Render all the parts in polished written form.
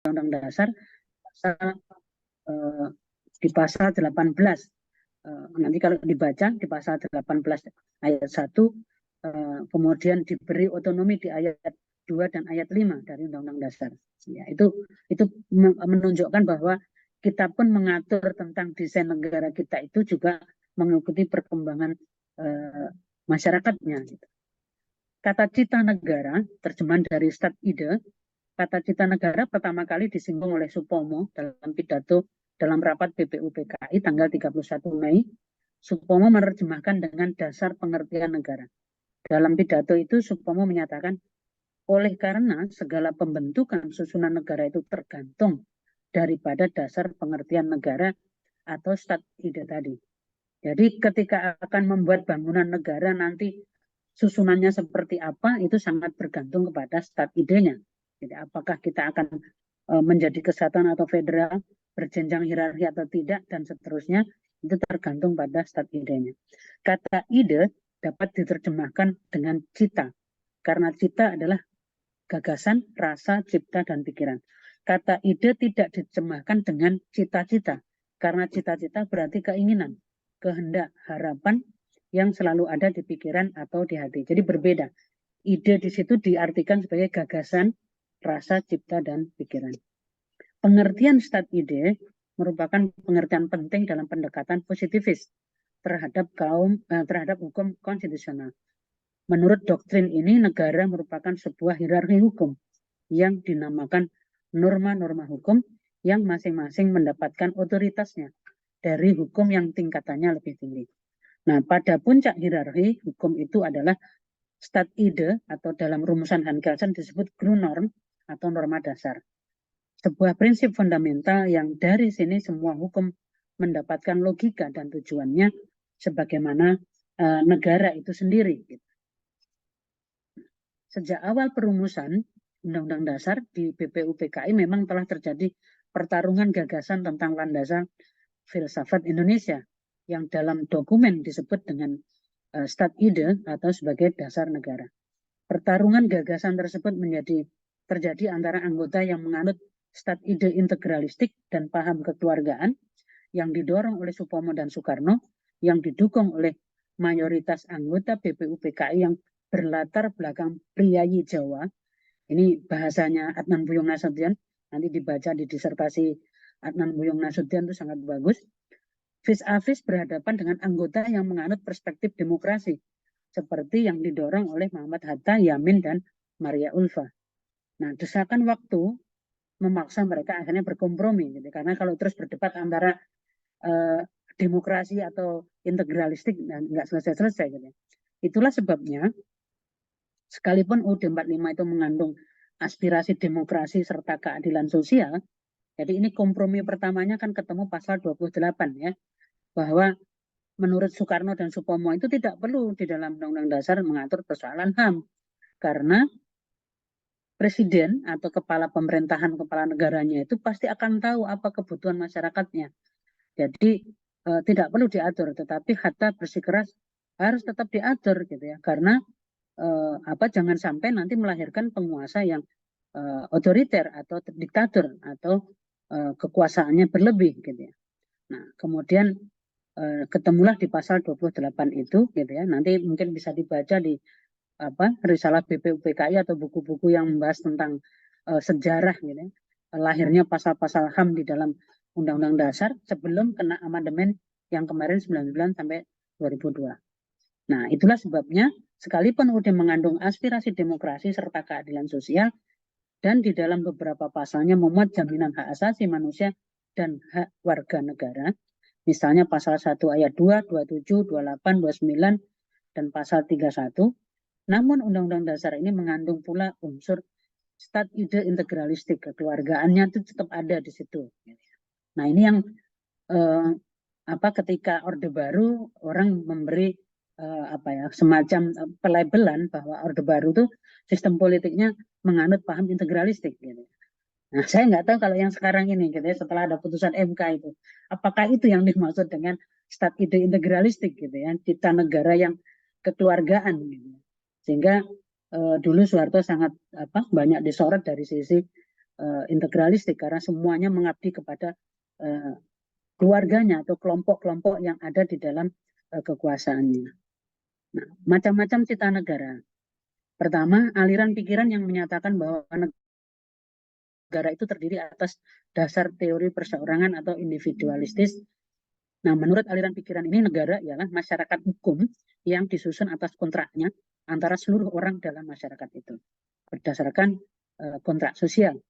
Undang-Undang Dasar di pasal 18. Nanti kalau dibaca di pasal 18 ayat 1, kemudian diberi otonomi di ayat 2 dan ayat 5 dari Undang-Undang Dasar. Ya, itu menunjukkan bahwa kita pun mengatur tentang desain negara kita itu juga mengikuti perkembangan masyarakatnya. Gitu. Kata cita negara, terjemahan dari Stat Ide, kata cita negara pertama kali disinggung oleh Supomo dalam pidato dalam rapat BPUPKI tanggal 31 Mei. Supomo menerjemahkan dengan dasar pengertian negara. Dalam pidato itu Supomo menyatakan, oleh karena segala pembentukan susunan negara itu tergantung daripada dasar pengertian negara atau Stat Ide tadi. Jadi ketika akan membuat bangunan negara nanti susunannya seperti apa itu sangat bergantung kepada Stat Idenya. Jadi apakah kita akan menjadi kesatuan atau federal, berjenjang hierarki atau tidak, dan seterusnya, itu tergantung pada Stat Idenya. Kata ide dapat diterjemahkan dengan cita, karena cita adalah gagasan, rasa, cipta, dan pikiran. Kata ide tidak diterjemahkan dengan cita-cita, karena cita-cita berarti keinginan, kehendak, harapan yang selalu ada di pikiran atau di hati. Jadi berbeda. Ide di situ diartikan sebagai gagasan, rasa, cipta, dan pikiran. Pengertian Stat Ide merupakan pengertian penting dalam pendekatan positivis terhadap hukum konstitusional. Menurut doktrin ini, negara merupakan sebuah hierarki hukum yang dinamakan norma-norma hukum yang masing-masing mendapatkan otoritasnya dari hukum yang tingkatannya lebih tinggi. Nah, pada puncak hierarki hukum itu adalah Stat Ide atau dalam rumusan Hans Kelsen disebut Grundnorm atau norma dasar. Sebuah prinsip fundamental yang dari sini semua hukum mendapatkan logika dan tujuannya sebagaimana negara itu sendiri. Sejak awal perumusan Undang-Undang Dasar di BPUPKI memang telah terjadi pertarungan gagasan tentang landasan filsafat Indonesia yang dalam dokumen disebut dengan Stat Ide atau sebagai dasar negara. Pertarungan gagasan tersebut terjadi antara anggota yang menganut Stat Ide integralistik dan paham kekeluargaan yang didorong oleh Supomo dan Soekarno, yang didukung oleh mayoritas anggota BPUPKI yang berlatar belakang priayi Jawa. Ini bahasanya Adnan Buyung Nasution, nanti dibaca di disertasi Adnan Buyung Nasution itu sangat bagus. Vis-a-vis berhadapan dengan anggota yang menganut perspektif demokrasi, seperti yang didorong oleh Muhammad Hatta, Yamin, dan Maria Ulfa. Nah, desakan waktu memaksa mereka akhirnya berkompromi, gitu. Karena kalau terus berdebat antara demokrasi atau integralistik, nggak selesai-selesai. Gitu. Itulah sebabnya, sekalipun UUD 45 itu mengandung aspirasi demokrasi serta keadilan sosial, jadi ini kompromi pertamanya kan ketemu pasal 28 ya, bahwa menurut Soekarno dan Supomo itu tidak perlu di dalam Undang-Undang Dasar mengatur persoalan HAM, karena presiden atau kepala pemerintahan, kepala negaranya itu pasti akan tahu apa kebutuhan masyarakatnya. Jadi tidak perlu diatur, tetapi Hatta bersikeras harus tetap diatur gitu ya, karena jangan sampai nanti melahirkan penguasa yang otoriter atau diktator atau kekuasaannya berlebih gitu ya. Nah, kemudian ketemulah di pasal 28 itu gitu ya. Nanti mungkin bisa dibaca di risalah BPUPKI atau buku-buku yang membahas tentang sejarah gitu ya. Lahirnya pasal-pasal HAM di dalam Undang-Undang Dasar sebelum kena amandemen yang kemarin 99 sampai 2002. Nah, itulah sebabnya sekalipun UUD mengandung aspirasi demokrasi serta keadilan sosial dan di dalam beberapa pasalnya memuat jaminan hak asasi manusia dan hak warga negara, misalnya pasal 1 ayat 2, 27, 28, 29, dan pasal 31, namun Undang-Undang Dasar ini mengandung pula unsur Stat Ide integralistik, kekeluargaannya itu tetap ada di situ. Nah, ini yang ketika Orde Baru orang memberi semacam pelabelan bahwa Orde Baru itu sistem politiknya menganut paham integralistik gitu. Nah, saya nggak tahu kalau yang sekarang ini gitu ya, setelah ada putusan MK itu, apakah itu yang dimaksud dengan Stat Ide integralistik gitu ya, cita negara yang kekeluargaan gitu. Sehingga dulu Soeharto sangat banyak disorot dari sisi integralistik karena semuanya mengabdi kepada keluarganya atau kelompok-kelompok yang ada di dalam kekuasaannya. Nah, macam-macam cita negara. Pertama, aliran pikiran yang menyatakan bahwa negara itu terdiri atas dasar teori perseorangan atau individualistis. Nah, menurut aliran pikiran ini, negara ialah masyarakat hukum yang disusun atas kontraknya antara seluruh orang dalam masyarakat itu, berdasarkan kontrak sosial.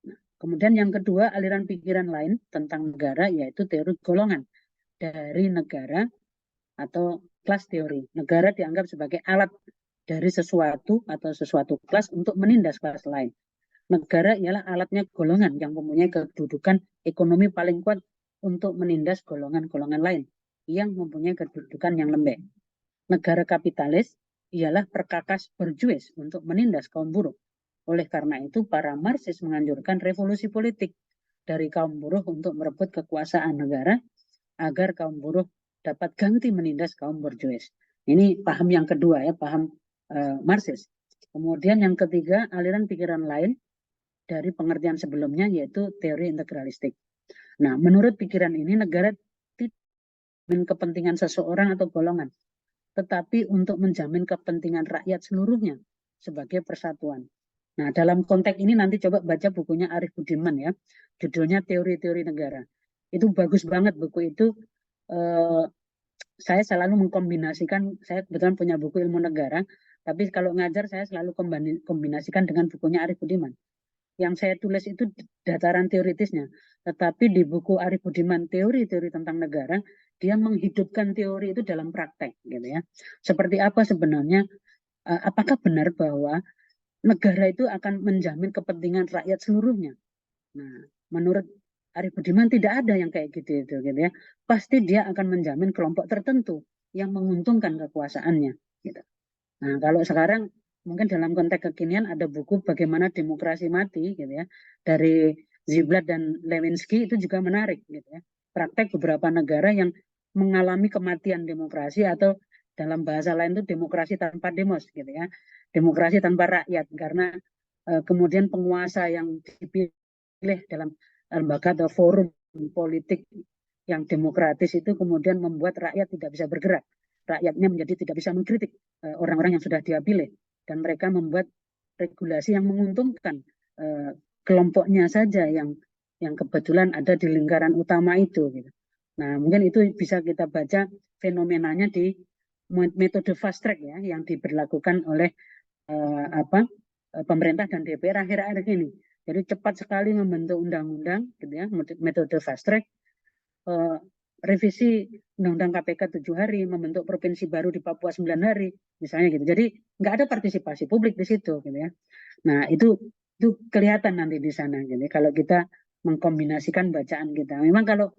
Nah, kemudian yang kedua, aliran pikiran lain tentang negara yaitu teori golongan dari negara atau kelas teori. Negara dianggap sebagai alat dari sesuatu atau sesuatu kelas untuk menindas kelas lain. Negara ialah alatnya golongan yang mempunyai kedudukan ekonomi paling kuat untuk menindas golongan-golongan lain yang mempunyai kedudukan yang lembek. Negara kapitalis ialah perkakas berjuis untuk menindas kaum buruh. Oleh karena itu, para Marxis menganjurkan revolusi politik dari kaum buruh untuk merebut kekuasaan negara agar kaum buruh dapat ganti menindas kaum berjuis. Ini paham yang kedua ya, paham Marxis. Kemudian yang ketiga, aliran pikiran lain dari pengertian sebelumnya yaitu teori integralistik. Nah, menurut pikiran ini negara tidak menjamin kepentingan seseorang atau golongan, tetapi untuk menjamin kepentingan rakyat seluruhnya sebagai persatuan. Nah, dalam konteks ini nanti coba baca bukunya Arif Budiman ya, judulnya Teori-Teori Negara. Itu bagus banget buku itu. Saya selalu mengkombinasikan, saya kebetulan punya buku ilmu negara, tapi kalau ngajar saya selalu kombinasikan dengan bukunya Arif Budiman. Yang saya tulis itu dataran teoritisnya, tetapi di buku Arif Budiman teori-teori tentang negara, dia menghidupkan teori itu dalam praktek, gitu ya. Seperti apa sebenarnya? Apakah benar bahwa negara itu akan menjamin kepentingan rakyat seluruhnya? Nah, menurut Arif Budiman tidak ada yang kayak gitu ya. Pasti dia akan menjamin kelompok tertentu yang menguntungkan kekuasaannya, gitu. Nah, kalau sekarang mungkin dalam konteks kekinian ada buku Bagaimana Demokrasi Mati gitu ya, dari Ziblatt dan Lewinsky, itu juga menarik gitu ya. Praktek beberapa negara yang mengalami kematian demokrasi atau dalam bahasa lain itu demokrasi tanpa demos gitu ya. Demokrasi tanpa rakyat karena kemudian penguasa yang dipilih dalam lembaga atau forum politik yang demokratis itu kemudian membuat rakyat tidak bisa bergerak. Rakyatnya menjadi tidak bisa mengkritik orang-orang yang sudah dia pilih, dan mereka membuat regulasi yang menguntungkan kelompoknya saja yang kebetulan ada di lingkaran utama itu. Gitu. Nah, mungkin itu bisa kita baca fenomenanya di metode fast track ya yang diberlakukan oleh pemerintah dan DPR akhir-akhir ini. Jadi cepat sekali membentuk undang-undang, gitu ya, metode fast track. Revisi Undang-Undang KPK 7 hari, membentuk provinsi baru di Papua 9 hari, misalnya gitu. Jadi nggak ada partisipasi publik di situ, gitu ya. Nah itu kelihatan nanti di sana, gitu. Kalau kita mengkombinasikan bacaan kita. Memang kalau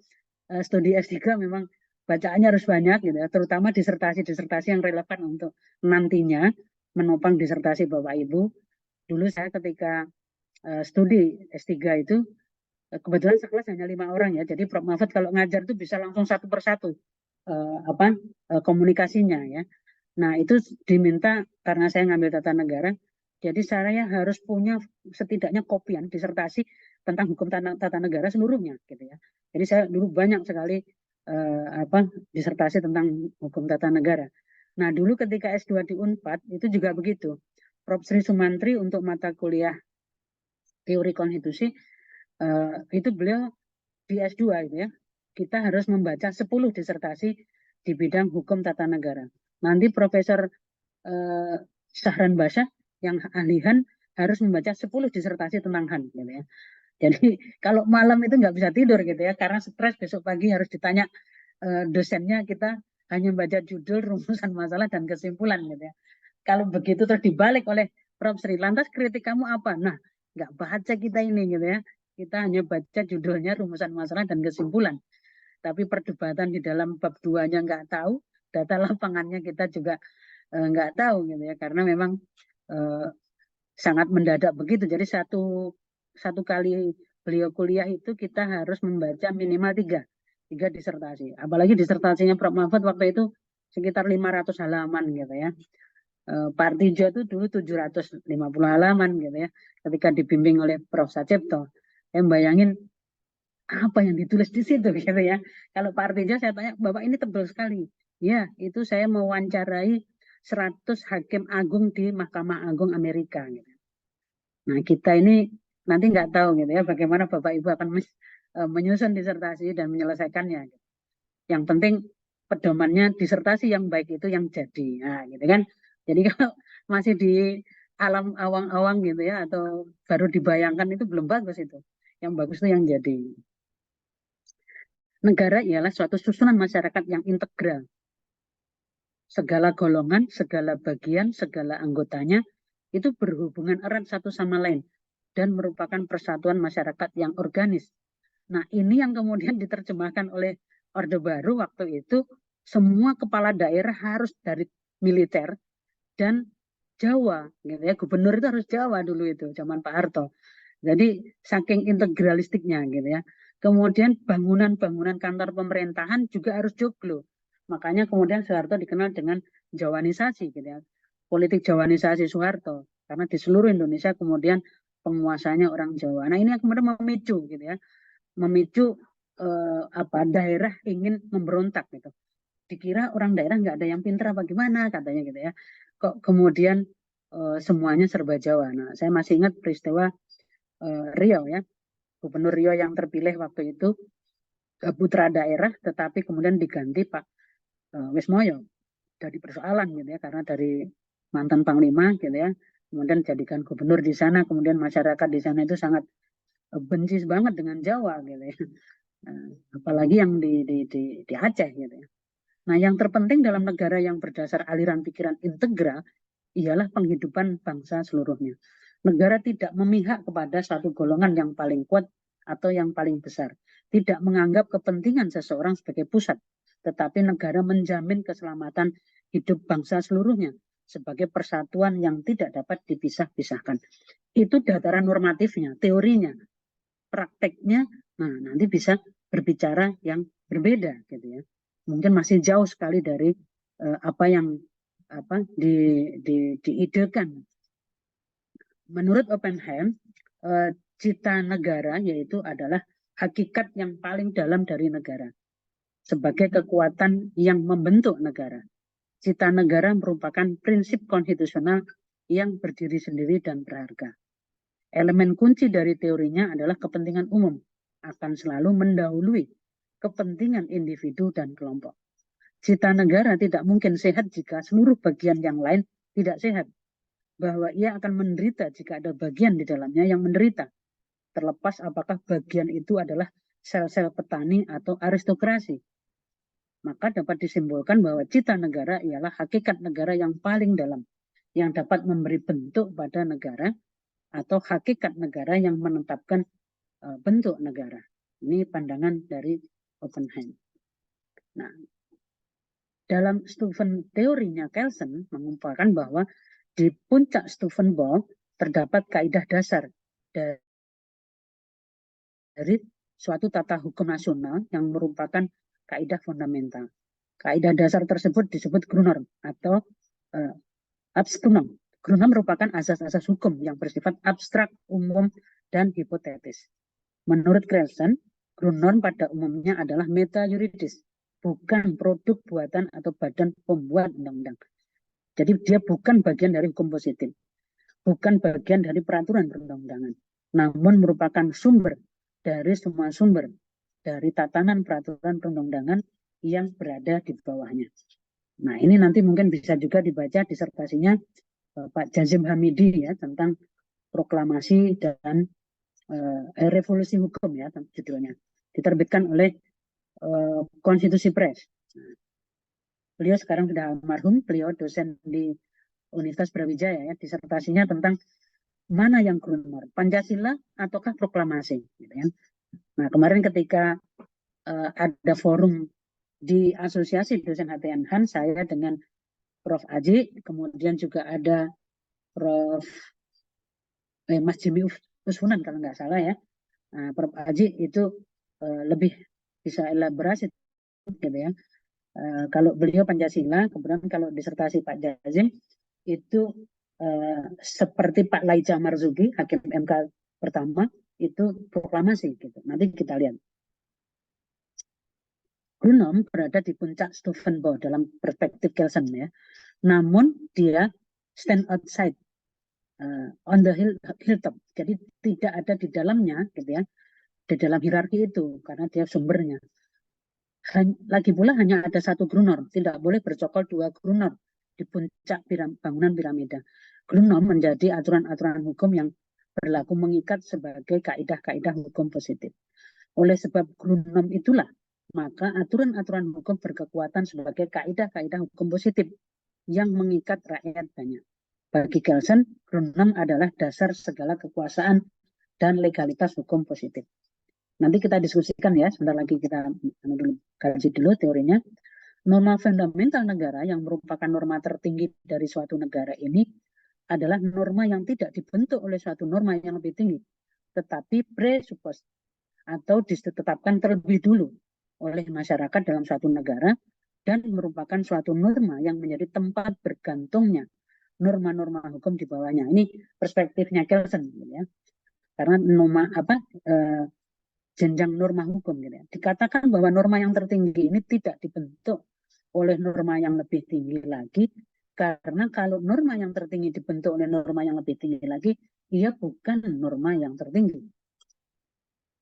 studi S3 memang bacaannya harus banyak, gitu ya. Terutama disertasi-disertasi yang relevan untuk nantinya menopang disertasi Bapak Ibu. Dulu saya ketika studi S3 itu kebetulan sekelas hanya 5 orang ya, jadi Prof. Mahfud kalau ngajar itu bisa langsung satu persatu komunikasinya ya. Nah itu diminta karena saya ngambil tata negara, jadi saya harus punya setidaknya kopian disertasi tentang hukum tata negara seluruhnya gitu ya. Jadi saya dulu banyak sekali disertasi tentang hukum tata negara. Nah dulu ketika S2 di Unpad itu juga begitu. Prof. Sri Sumantri untuk mata kuliah teori konstitusi itu beliau di S2 gitu ya, kita harus membaca 10 disertasi di bidang hukum tata negara. Nanti Profesor Syahran Basyah yang ahli HAN harus membaca 10 disertasi tentang HAN gitu ya. Jadi kalau malam itu nggak bisa tidur gitu ya, karena stres besok pagi harus ditanya dosennya, kita hanya baca judul, rumusan masalah dan kesimpulan gitu ya. Kalau begitu terus dibalik oleh Prof. Sri, lantas kritik kamu apa? Nah, nggak baca kita ini gitu ya. Kita hanya baca judulnya, rumusan masalah dan kesimpulan. Tapi perdebatan di dalam bab 2-nya nggak tahu, data lapangannya kita juga nggak tahu gitu ya, karena memang sangat mendadak begitu. Jadi satu kali beliau kuliah itu kita harus membaca minimal 3 disertasi. Apalagi disertasinya Prof. Mahfud waktu itu sekitar 500 halaman gitu ya. Pak Artijo itu dulu 750 halaman gitu ya. Ketika dibimbing oleh Prof. Sacipto, saya bayangin apa yang ditulis di situ gitu ya. Kalau Pak Artijo saya tanya, Bapak ini tebal sekali. Ya, itu saya mewawancarai 100 hakim agung di Mahkamah Agung Amerika gitu. Nah, kita ini nanti nggak tahu gitu ya bagaimana Bapak Ibu akan menyusun disertasi dan menyelesaikannya. Yang penting pedomannya disertasi yang baik itu yang jadi. Nah, gitu kan. Jadi kalau masih di alam awang-awang gitu ya atau baru dibayangkan itu belum bagus itu. Yang bagus itu yang jadi. Negara ialah suatu susunan masyarakat yang integral. Segala golongan, segala bagian, segala anggotanya itu berhubungan erat satu sama lain dan merupakan persatuan masyarakat yang organis. Nah, ini yang kemudian diterjemahkan oleh Orde Baru waktu itu, semua kepala daerah harus dari militer dan Jawa, gitu ya. Gubernur itu harus Jawa dulu itu, zaman Pak Harto. Jadi saking integralistiknya gitu ya. Kemudian bangunan-bangunan kantor pemerintahan juga harus joglo. Makanya kemudian Soeharto dikenal dengan Jawanisasi gitu ya. Politik Jawanisasi Soeharto. Karena di seluruh Indonesia kemudian penguasanya orang Jawa. Nah, ini yang kemudian memicu gitu ya. Memicu daerah ingin memberontak gitu. Dikira orang daerah nggak ada yang pintar apa gimana katanya gitu ya. Kok kemudian semuanya serba Jawa. Nah, saya masih ingat peristiwa Riau ya, Gubernur Riau yang terpilih waktu itu putra daerah, tetapi kemudian diganti Pak Wismoyo dari persoalan gitu ya, karena dari mantan Panglima gitu ya, kemudian jadikan gubernur di sana, kemudian masyarakat di sana itu sangat benci banget dengan Jawa gitu ya, apalagi yang di Aceh gitu ya. Nah, yang terpenting dalam negara yang berdasar aliran pikiran integral ialah penghidupan bangsa seluruhnya. Negara tidak memihak kepada satu golongan yang paling kuat atau yang paling besar. Tidak menganggap kepentingan seseorang sebagai pusat, tetapi negara menjamin keselamatan hidup bangsa seluruhnya sebagai persatuan yang tidak dapat dipisah-pisahkan. Itu dataran normatifnya, teorinya. Prakteknya, nah nanti bisa berbicara yang berbeda gitu ya. Mungkin masih jauh sekali dari apa yang diidekan. Menurut Oppenheim, cita negara yaitu adalah hakikat yang paling dalam dari negara sebagai kekuatan yang membentuk negara. Cita negara merupakan prinsip konstitusional yang berdiri sendiri dan berharga. Elemen kunci dari teorinya adalah kepentingan umum akan selalu mendahului kepentingan individu dan kelompok. Cita negara tidak mungkin sehat jika seluruh bagian yang lain tidak sehat. Bahwa ia akan menderita jika ada bagian di dalamnya yang menderita. Terlepas apakah bagian itu adalah sel-sel petani atau aristokrasi. Maka dapat disimbolkan bahwa cita negara ialah hakikat negara yang paling dalam, yang dapat memberi bentuk pada negara, atau hakikat negara yang menetapkan bentuk negara. Ini pandangan dari Oppenheim. Nah, dalam Stephen teorinya Kelsen mengumpulkan bahwa di puncak Stephen Ball terdapat kaidah dasar dari suatu tata hukum nasional yang merupakan kaidah fundamental. Kaidah dasar tersebut disebut Grundnorm atau Abstunum. Grundnorm merupakan asas-asas hukum yang bersifat abstrak, umum, dan hipotetis. Menurut Kelsen, Grundnorm pada umumnya adalah meta yuridis, bukan produk buatan atau badan pembuat undang-undang. Jadi dia bukan bagian dari hukum positif, bukan bagian dari peraturan perundang-undangan, namun merupakan sumber dari semua sumber dari tatanan peraturan perundang-undangan yang berada di bawahnya. Nah, ini nanti mungkin bisa juga dibaca disertasinya Pak Jazim Hamidi ya tentang proklamasi dan revolusi hukum ya judulnya. Diterbitkan oleh Konstitusi Press. Beliau sekarang sudah almarhum, beliau dosen di Universitas Brawijaya ya, disertasinya tentang mana yang Grundnorm, Pancasila ataukah proklamasi gitu ya. Nah, kemarin ketika ada forum di Asosiasi Dosen HTNHAN, saya dengan Prof. Aji, kemudian juga ada Prof. Mas Jimmy Usfunan kalau nggak salah ya. Nah, Prof. Aji itu lebih bisa elaborasi gitu ya. Kalau beliau Pancasila, kemudian kalau disertasi Pak Jazim itu seperti Pak Laija Marzuki, Hakim MK pertama, itu proklamasi gitu. Nanti kita lihat. Grunom berada di puncak Stufenbo dalam perspektif Kelsen ya. Namun dia stand outside on the hilltop. Jadi tidak ada di dalamnya gitu ya. Di dalam hierarki itu karena dia sumbernya. Lagi pula hanya ada satu grunor, tidak boleh bercokol dua grunor di puncak bangunan piramida. Grunom menjadi aturan-aturan hukum yang berlaku mengikat sebagai kaidah-kaidah hukum positif. Oleh sebab grunom itulah, maka aturan-aturan hukum berkekuatan sebagai kaidah-kaidah hukum positif yang mengikat rakyat banyak. Bagi Kelsen, grunom adalah dasar segala kekuasaan dan legalitas hukum positif. Nanti kita diskusikan ya, sebentar lagi kita kaji dulu teorinya. Norma fundamental negara yang merupakan norma tertinggi dari suatu negara ini adalah norma yang tidak dibentuk oleh suatu norma yang lebih tinggi, tetapi presupos atau ditetapkan terlebih dulu oleh masyarakat dalam suatu negara dan merupakan suatu norma yang menjadi tempat bergantungnya norma-norma hukum di bawahnya. Ini perspektifnya Kelsen ya. Karena norma jenjang norma hukum gitu ya. Dikatakan bahwa norma yang tertinggi ini tidak dibentuk oleh norma yang lebih tinggi lagi, karena kalau norma yang tertinggi dibentuk oleh norma yang lebih tinggi lagi, ia bukan norma yang tertinggi.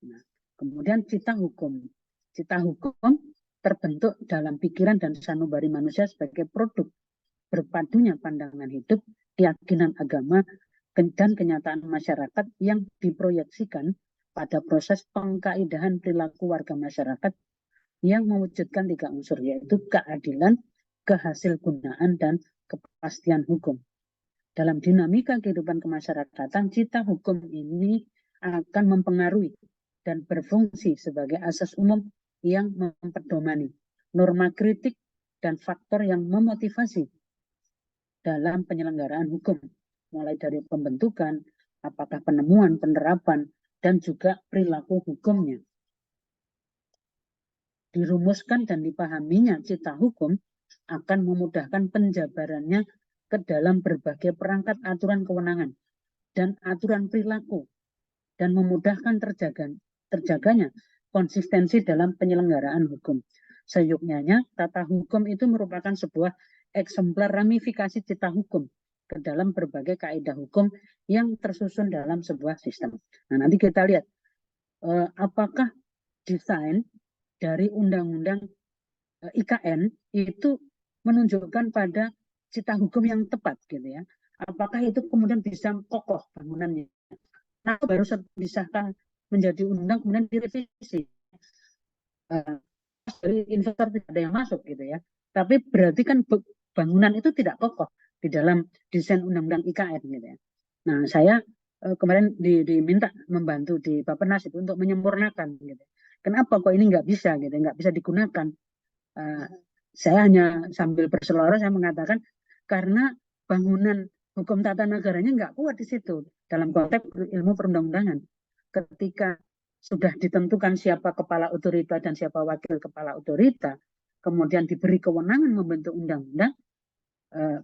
Nah, kemudian cita hukum. Cita hukum terbentuk dalam pikiran dan sanubari manusia sebagai produk berpadunya pandangan hidup, keyakinan agama, dan kenyataan masyarakat yang diproyeksikan pada proses pengkaidahan perilaku warga masyarakat yang mewujudkan tiga unsur, yaitu keadilan, kehasilgunaan, dan kepastian hukum. Dalam dinamika kehidupan kemasyarakatan, cita hukum ini akan mempengaruhi dan berfungsi sebagai asas umum yang memperdomani norma kritik dan faktor yang memotivasi dalam penyelenggaraan hukum, mulai dari pembentukan, apakah penemuan, penerapan, dan juga perilaku hukumnya. Dirumuskan dan dipahaminya cita hukum akan memudahkan penjabarannya ke dalam berbagai perangkat aturan kewenangan dan aturan perilaku dan memudahkan terjaganya konsistensi dalam penyelenggaraan hukum. Seyuknya, tata hukum itu merupakan sebuah eksemplar ramifikasi cita hukum ke dalam berbagai kaidah hukum yang tersusun dalam sebuah sistem. Nah, nanti kita lihat apakah desain dari undang-undang IKN itu menunjukkan pada cita hukum yang tepat gitu ya. Apakah itu kemudian bisa kokoh bangunannya? Nah, baru disahkan menjadi undang kemudian direvisi. Dari investor tidak ada yang masuk gitu ya. Tapi berarti kan bangunan itu tidak kokoh di dalam desain undang-undang IKN gitu ya. Nah, saya kemarin diminta membantu di Bappenas itu untuk menyempurnakan gitu. Kenapa kok ini nggak bisa gitu, nggak bisa digunakan? Saya hanya sambil berseloroh saya mengatakan karena bangunan hukum tata negaranya nggak kuat di situ dalam konteks ilmu perundang-undangan. Ketika sudah ditentukan siapa kepala otorita dan siapa wakil kepala otorita, kemudian diberi kewenangan membentuk undang-undang,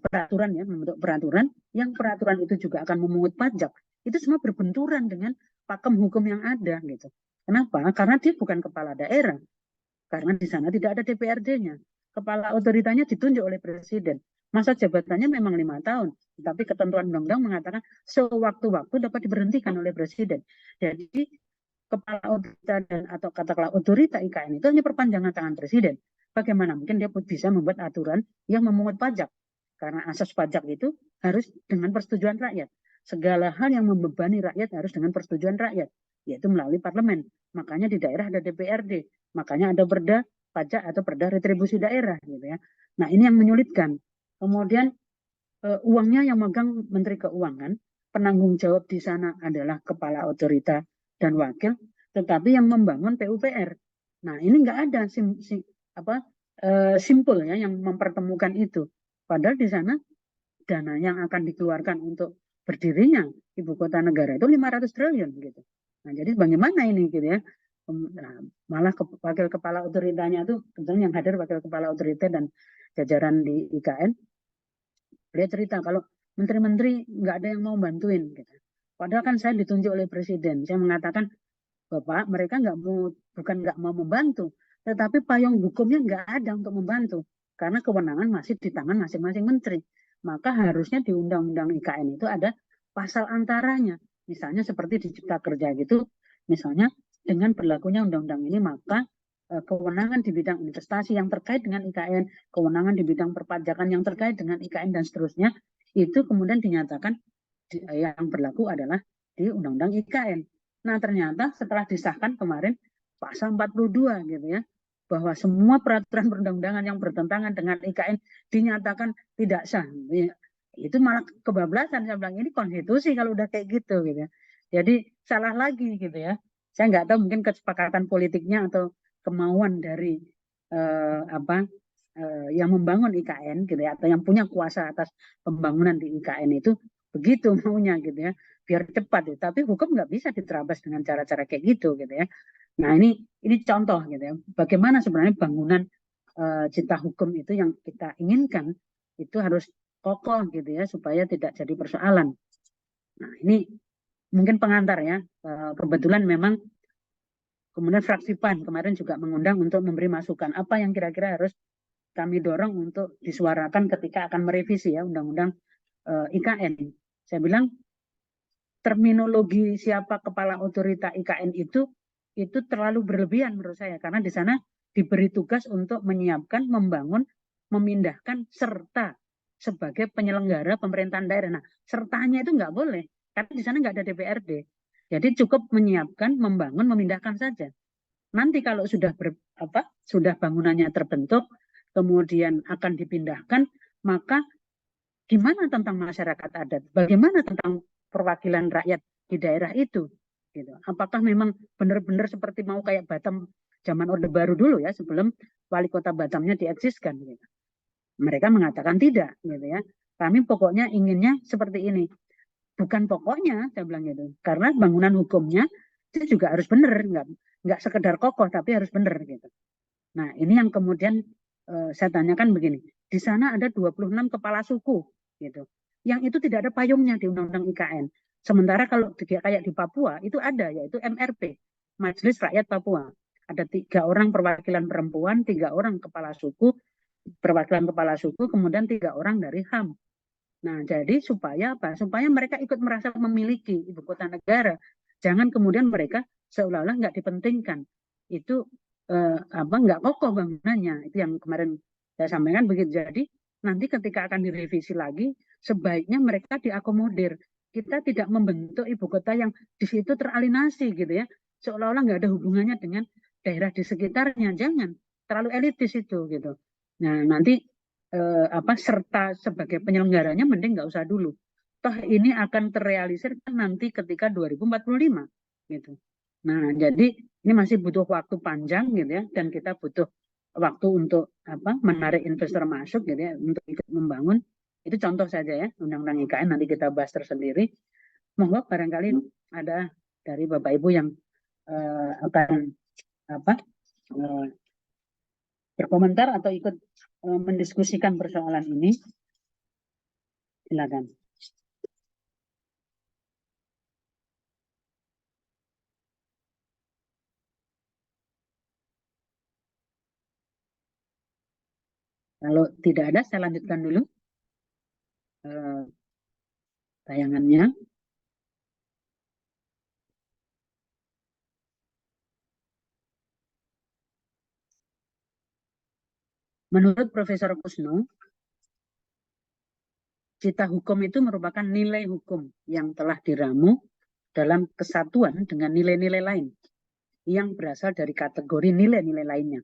peraturan ya, membentuk peraturan, yang peraturan itu juga akan memungut pajak, itu semua berbenturan dengan pakem hukum yang ada gitu. Kenapa? Karena dia bukan kepala daerah, karena di sana tidak ada DPRD-nya. Kepala otoritanya ditunjuk oleh presiden. Masa jabatannya memang 5 tahun, tapi ketentuan undang-undang mengatakan sewaktu-waktu dapat diberhentikan oleh presiden. Jadi kepala otorita dan atau katakanlah otorita IKN itu hanya perpanjangan tangan presiden. Bagaimana mungkin dia bisa membuat aturan yang memungut pajak? Karena asas pajak itu harus dengan persetujuan rakyat. Segala hal yang membebani rakyat harus dengan persetujuan rakyat, yaitu melalui parlemen. Makanya di daerah ada DPRD, makanya ada perda pajak atau perda retribusi daerah gitu ya. Nah, ini yang menyulitkan. Kemudian uangnya yang megang Menteri Keuangan, penanggung jawab di sana adalah kepala otorita dan wakil, tetapi yang membangun PUPR. Nah, ini nggak ada simpul ya yang mempertemukan itu. Padahal di sana dana yang akan dikeluarkan untuk berdirinya ibu kota negara itu 500 triliun gitu. Nah, jadi bagaimana ini gitu ya? Nah, malah wakil kepala otoritanya itu kebetulan yang hadir wakil kepala otorita dan jajaran di IKN Beliau cerita kalau menteri-menteri nggak ada yang mau bantuin. Gitu. Padahal kan saya ditunjuk oleh presiden. Saya mengatakan, Bapak, mereka bukan nggak mau membantu, tetapi payung hukumnya nggak ada untuk membantu. Karena kewenangan masih di tangan masing-masing menteri. Maka harusnya di Undang-Undang IKN itu ada pasal antaranya. Misalnya seperti di Cipta Kerja gitu, misalnya dengan berlakunya undang-undang ini, maka kewenangan di bidang investasi yang terkait dengan IKN, kewenangan di bidang perpajakan yang terkait dengan IKN dan seterusnya, itu kemudian dinyatakan yang berlaku adalah di Undang-Undang IKN. Nah, ternyata setelah disahkan kemarin pasal 42 gitu ya, bahwa semua peraturan perundang-undangan yang bertentangan dengan IKN dinyatakan tidak sah. Itu malah kebablasan. Saya bilang ini konstitusi kalau udah kayak gitu gitu ya. Jadi salah lagi gitu ya. Saya nggak tahu mungkin kesepakatan politiknya atau kemauan dari yang membangun IKN gitu ya, atau yang punya kuasa atas pembangunan di IKN itu begitu maunya gitu ya, biar cepat ya. Tapi hukum nggak bisa diterabas dengan cara-cara kayak gitu gitu ya. Nah ini contoh gitu ya, bagaimana sebenarnya bangunan cita hukum itu yang kita inginkan itu harus kokoh gitu ya, supaya tidak jadi persoalan. Nah ini mungkin pengantar ya, kebetulan memang kemudian fraksi PAN kemarin juga mengundang untuk memberi masukan apa yang kira-kira harus kami dorong untuk disuarakan ketika akan merevisi ya Undang-Undang IKN. Saya bilang terminologi siapa kepala otorita IKN itu terlalu berlebihan menurut saya, karena di sana diberi tugas untuk menyiapkan, membangun, memindahkan, serta sebagai penyelenggara pemerintahan daerah. Nah, sertanya itu nggak boleh, karena di sana nggak ada DPRD. Jadi cukup menyiapkan, membangun, memindahkan saja. Nanti kalau sudah bangunannya terbentuk, kemudian akan dipindahkan, maka gimana tentang masyarakat adat? Bagaimana tentang perwakilan rakyat di daerah itu? Gitu. Apakah memang benar-benar seperti mau kayak Batam zaman Orde Baru dulu ya, sebelum wali kota Batamnya dieksiskan? Gitu. Mereka mengatakan tidak, gitu ya. Kami pokoknya inginnya seperti ini. Bukan pokoknya, saya bilang gitu. Karena bangunan hukumnya itu juga harus benar, nggak sekedar kokoh, tapi harus benar gitu. Nah, ini yang kemudian saya tanyakan begini. Di sana ada 26 kepala suku gitu. Yang itu tidak ada payungnya di Undang-Undang IKN. Sementara kalau kayak di Papua itu ada, yaitu MRP, Majelis Rakyat Papua. Ada 3 orang perwakilan perempuan, 3 orang kepala suku, perwakilan kepala suku, kemudian 3 orang dari HAM. Nah, jadi supaya apa? Supaya mereka ikut merasa memiliki ibu kota negara. Jangan kemudian mereka seolah-olah nggak dipentingkan. Itu nggak kokoh bangunannya. Itu yang kemarin saya sampaikan begitu. Jadi nanti ketika akan direvisi lagi, sebaiknya mereka diakomodir. Kita tidak membentuk ibu kota yang di situ teralinasi gitu ya. Seolah-olah nggak ada hubungannya dengan daerah di sekitarnya. Jangan terlalu elitis itu gitu. Nah, nanti serta sebagai penyelenggaranya mending nggak usah dulu. Toh ini akan terrealisir nanti ketika 2045 gitu. Nah, jadi ini masih butuh waktu panjang gitu ya, dan kita butuh waktu untuk menarik investor masuk gitu ya, untuk ikut membangun. Itu contoh saja ya, Undang-Undang IKN nanti kita bahas tersendiri. Monggo barangkali ada dari Bapak Ibu yang akan berkomentar atau ikut mendiskusikan persoalan ini. Silakan. Kalau tidak ada, saya lanjutkan dulu tayangannya. Menurut Profesor Kusno, cita hukum itu merupakan nilai hukum yang telah diramu dalam kesatuan dengan nilai-nilai lain yang berasal dari kategori nilai-nilai lainnya,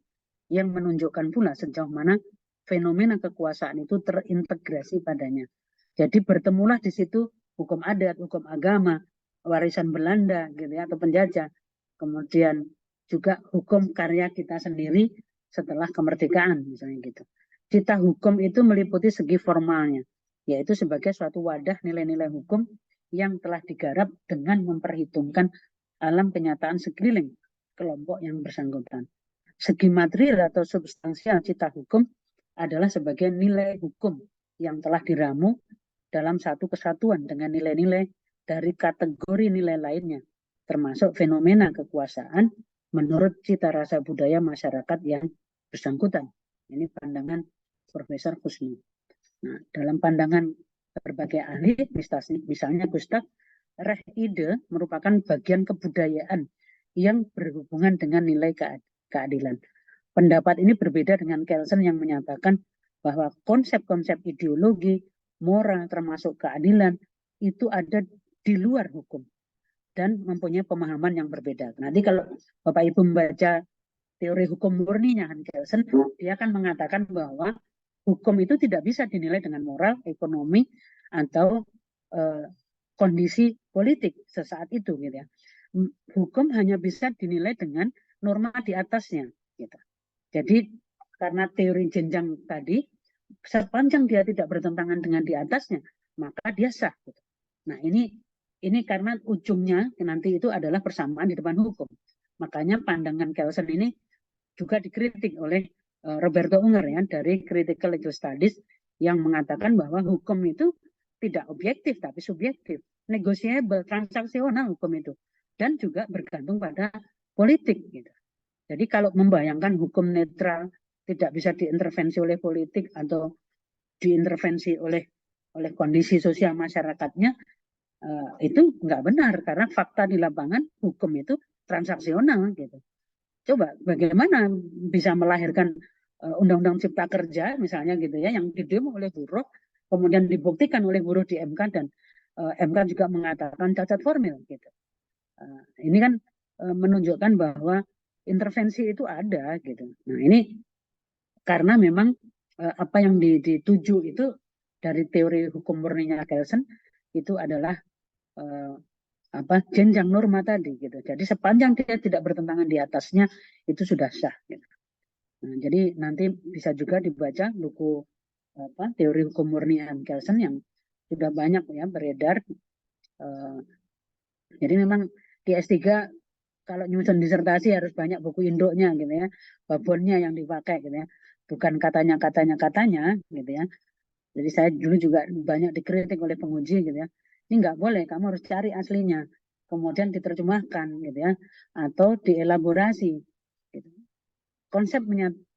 yang menunjukkan pula sejauh mana fenomena kekuasaan itu terintegrasi padanya. Jadi bertemulah di situ hukum adat, hukum agama, warisan Belanda gitu ya, atau penjajah, kemudian juga hukum karya kita sendiri setelah kemerdekaan misalnya gitu. Cita hukum itu meliputi segi formalnya, yaitu sebagai suatu wadah nilai-nilai hukum yang telah digarap dengan memperhitungkan alam kenyataan sekeliling kelompok yang bersangkutan. Segi material atau substansial cita hukum adalah sebagai nilai hukum yang telah diramu dalam satu kesatuan dengan nilai-nilai dari kategori nilai lainnya, termasuk fenomena kekuasaan menurut cita rasa budaya masyarakat yang bersangkutan. Ini pandangan Profesor Husnu. Nah, dalam pandangan berbagai ahli, misalnya Gustav, Rechte merupakan bagian kebudayaan yang berhubungan dengan nilai keadilan. Pendapat ini berbeda dengan Kelsen yang menyatakan bahwa konsep-konsep ideologi, moral, termasuk keadilan, itu ada di luar hukum dan mempunyai pemahaman yang berbeda. Nanti kalau Bapak Ibu membaca teori hukum murninya Kelsen, dia akan mengatakan bahwa hukum itu tidak bisa dinilai dengan moral, ekonomi, atau kondisi politik sesaat itu, gitu ya. Hukum hanya bisa dinilai dengan norma di atasnya, gitu. Jadi karena teori jenjang tadi, sepanjang dia tidak bertentangan dengan di atasnya, maka dia sah. Gitu. Nah ini karena ujungnya nanti itu adalah persamaan di depan hukum. Makanya pandangan Kelsen ini juga dikritik oleh Roberto Unger ya dari Critical Legal Studies yang mengatakan bahwa hukum itu tidak objektif tapi subjektif, negotiable, transaksional hukum itu, dan juga bergantung pada politik gitu. Jadi kalau membayangkan hukum netral tidak bisa diintervensi oleh politik atau diintervensi oleh kondisi sosial masyarakatnya, itu nggak benar karena fakta di lapangan hukum itu transaksional gitu. Coba bagaimana bisa melahirkan undang-undang cipta kerja misalnya gitu ya yang didemo oleh buruh, kemudian dibuktikan oleh buruh di MK dan MK juga mengatakan cacat formil gitu. Ini kan menunjukkan bahwa intervensi itu ada gitu. Nah ini karena memang apa yang dituju itu dari teori hukum murninya Kelsen itu adalah jenjang norma tadi gitu. Jadi sepanjang dia tidak bertentangan di atasnya itu sudah sah. Gitu. Nah, jadi nanti bisa juga dibaca buku teori hukum murnian Kelsen yang sudah banyak ya beredar. Jadi memang di S3 kalau nyusun disertasi harus banyak buku induknya gitu ya, babonnya yang dipakai gitu ya, bukan katanya gitu ya. Jadi saya dulu juga banyak dikritik oleh penguji gitu ya. Ini nggak boleh, kamu harus cari aslinya, kemudian diterjemahkan gitu ya, atau dielaborasi. Gitu. Konsep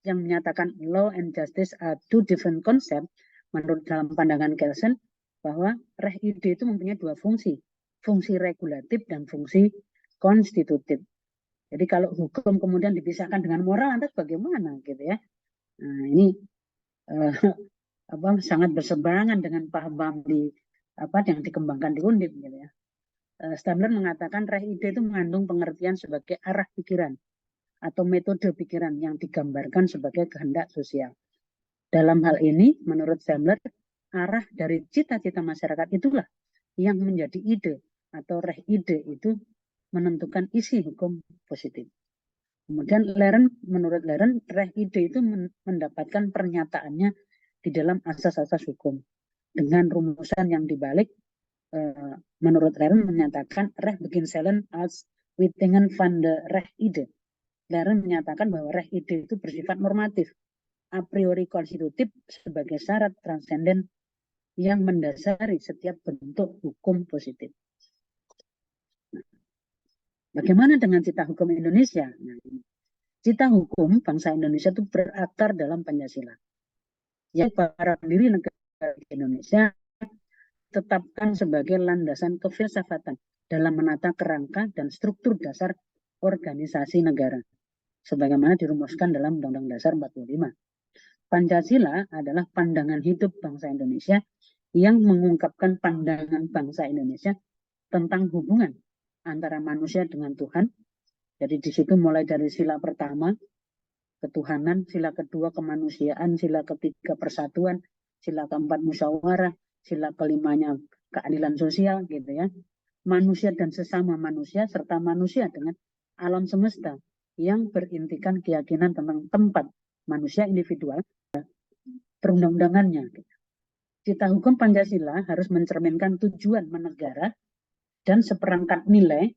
yang menyatakan law and justice are two different concept menurut dalam pandangan Kelsen bahwa reh ide itu mempunyai dua fungsi, fungsi regulatif dan fungsi konstitutif. Jadi kalau hukum kemudian dipisahkan dengan moral, lantas bagaimana gitu ya? Nah ini sangat berseberangan dengan paham di yang dikembangkan di Undip gitu ya. Stamler mengatakan reh ide itu mengandung pengertian sebagai arah pikiran atau metode pikiran yang digambarkan sebagai kehendak sosial. Dalam hal ini, menurut Stamler, arah dari cita-cita masyarakat itulah yang menjadi ide atau reh ide itu menentukan isi hukum positif. Kemudian menurut Leren, reh ide itu mendapatkan pernyataannya di dalam asas-asas hukum dengan rumusan yang dibalik. Menurut Leren menyatakan reh beginselen als witingen van de reh ide. Leren menyatakan bahwa reh ide itu bersifat normatif, a priori konstitutif sebagai syarat transenden yang mendasari setiap bentuk hukum positif. Bagaimana dengan cita hukum Indonesia? Nah, cita hukum bangsa Indonesia itu berakar dalam Pancasila. Yang para pendiri negara Indonesia tetapkan sebagai landasan kefilsafatan dalam menata kerangka dan struktur dasar organisasi negara, sebagaimana dirumuskan dalam Undang-Undang Dasar 45. Pancasila adalah pandangan hidup bangsa Indonesia yang mengungkapkan pandangan bangsa Indonesia tentang hubungan antara manusia dengan Tuhan. Jadi di situ mulai dari sila pertama, ketuhanan, sila kedua kemanusiaan, sila ketiga persatuan, sila keempat musyawarah, sila kelimanya keadilan sosial gitu ya. Manusia dan sesama manusia serta manusia dengan alam semesta yang berintikan keyakinan tentang tempat manusia individual perundang-undangannya. Cita hukum Pancasila harus mencerminkan tujuan menegara dan seperangkat nilai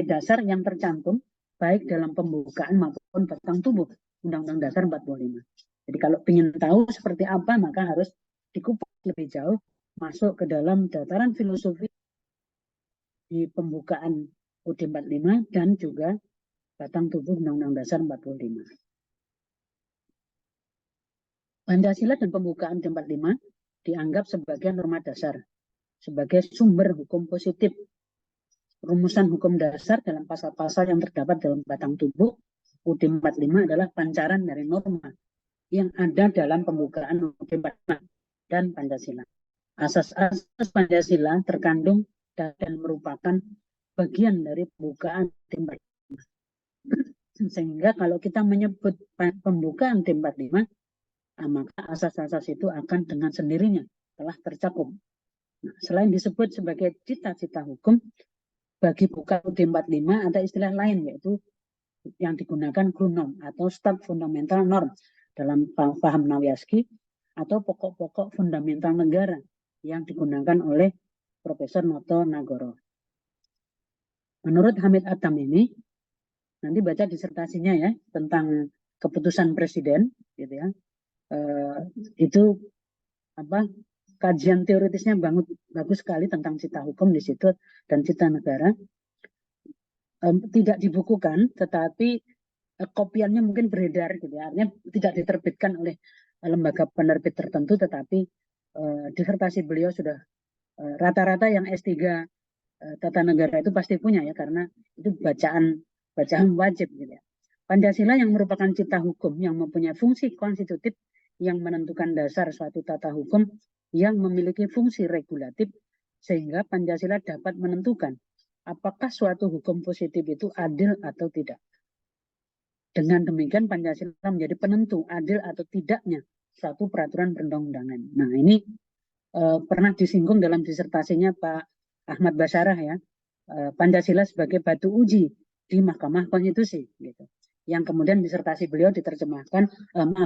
dasar yang tercantum baik dalam pembukaan maupun batang tubuh Undang-Undang Dasar 45. Jadi kalau ingin tahu seperti apa maka harus dikupas lebih jauh, masuk ke dalam dataran filosofi di pembukaan UUD 45 dan juga batang tubuh Undang-Undang Dasar 45. Pancasila dan pembukaan UUD 45 dianggap sebagai norma dasar, sebagai sumber hukum positif. Rumusan hukum dasar dalam pasal-pasal yang terdapat dalam batang tubuh UUD 45 adalah pancaran dari norma yang ada dalam pembukaan UUD 45 dan Pancasila. Asas-asas Pancasila terkandung dan merupakan bagian dari pembukaan UUD 45. Sehingga kalau kita menyebut pembukaan UUD 45, maka asas-asas itu akan dengan sendirinya telah tercakup. Nah, selain disebut sebagai cita-cita hukum, bagi buka UUD 45 ada istilah lain, yaitu yang digunakan GRUNOM atau Stat Fundamental Norm dalam paham Nawiaski, atau pokok-pokok fundamental negara yang digunakan oleh Profesor Noto Nagoro. Menurut Hamid Atam ini, nanti baca disertasinya ya, tentang keputusan presiden, gitu ya. Itu apa, kajian teoritisnya bagus sekali tentang cita hukum di situ dan cita negara. Tidak dibukukan, tetapi kopiannya mungkin beredar, gitu ya. Artinya tidak diterbitkan oleh lembaga penerbit tertentu, tetapi disertasi beliau sudah rata-rata yang S3 tata negara itu pasti punya ya, karena itu bacaan wajib, gitu ya. Pancasila yang merupakan cita hukum yang mempunyai fungsi konstitutif yang menentukan dasar suatu tata hukum yang memiliki fungsi regulatif, sehingga Pancasila dapat menentukan apakah suatu hukum positif itu adil atau tidak. Dengan demikian Pancasila menjadi penentu adil atau tidaknya suatu peraturan perundang-undangan. Nah, ini pernah disinggung dalam disertasinya Pak Ahmad Basarah ya, Pancasila sebagai batu uji di Mahkamah Konstitusi, gitu. Yang kemudian disertasi beliau diterjemahkan,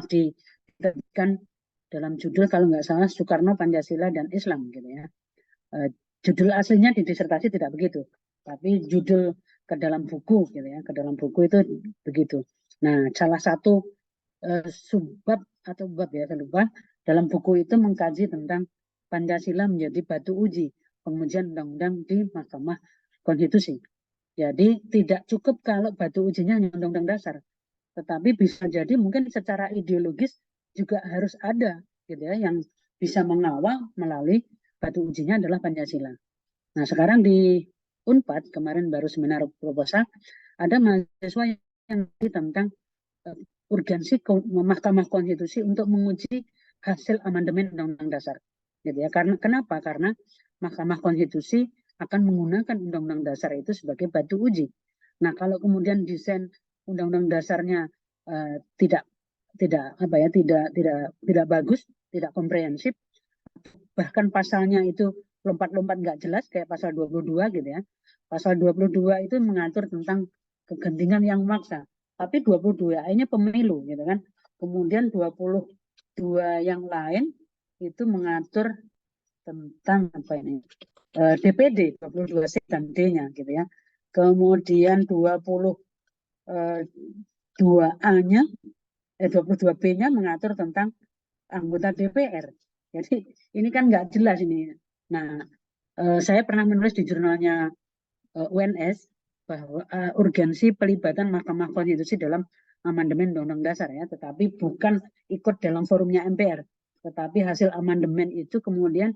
diterbitkan dalam judul kalau nggak salah Soekarno, Pancasila dan Islam, gitu ya. Judul aslinya di disertasi tidak begitu, tapi judul ke dalam buku, gitu ya, ke dalam buku itu begitu. Nah, salah satu subbab atau bab ya, saya lupa, dalam buku itu mengkaji tentang Pancasila menjadi batu uji pengujian undang-undang di Mahkamah Konstitusi. Jadi tidak cukup kalau batu ujinya hanya undang-undang dasar, tetapi bisa jadi mungkin secara ideologis juga harus ada, gitu ya, yang bisa mengawal melalui batu ujinya adalah Pancasila. Nah, sekarang di Unpad kemarin baru seminar proposal, ada mahasiswa yang tentang urgensi Mahkamah Konstitusi untuk menguji hasil amandemen Undang-Undang Dasar, gitu ya. Kenapa? Karena Mahkamah Konstitusi akan menggunakan Undang-Undang Dasar itu sebagai batu uji. Nah, kalau kemudian desain Undang-Undang Dasarnya tidak bagus, tidak komprehensif, bahkan pasalnya itu lompat-lompat nggak jelas kayak pasal 22, gitu ya. Pasal 22 itu mengatur tentang kegentingan yang memaksa. Tapi 22-nya pemilu, gitu kan. Kemudian 22 yang lain itu mengatur tentang apa ini? DPD 22 C dan D-nya, gitu ya. Kemudian 22A-nya 22B-nya mengatur tentang anggota DPR. Jadi ini kan nggak jelas ini. Nah, saya pernah menulis di jurnalnya UNS bahwa urgensi pelibatan Mahkamah Konstitusi dalam amandemen Undang-Undang Dasar ya, tetapi bukan ikut dalam forumnya MPR, tetapi hasil amandemen itu kemudian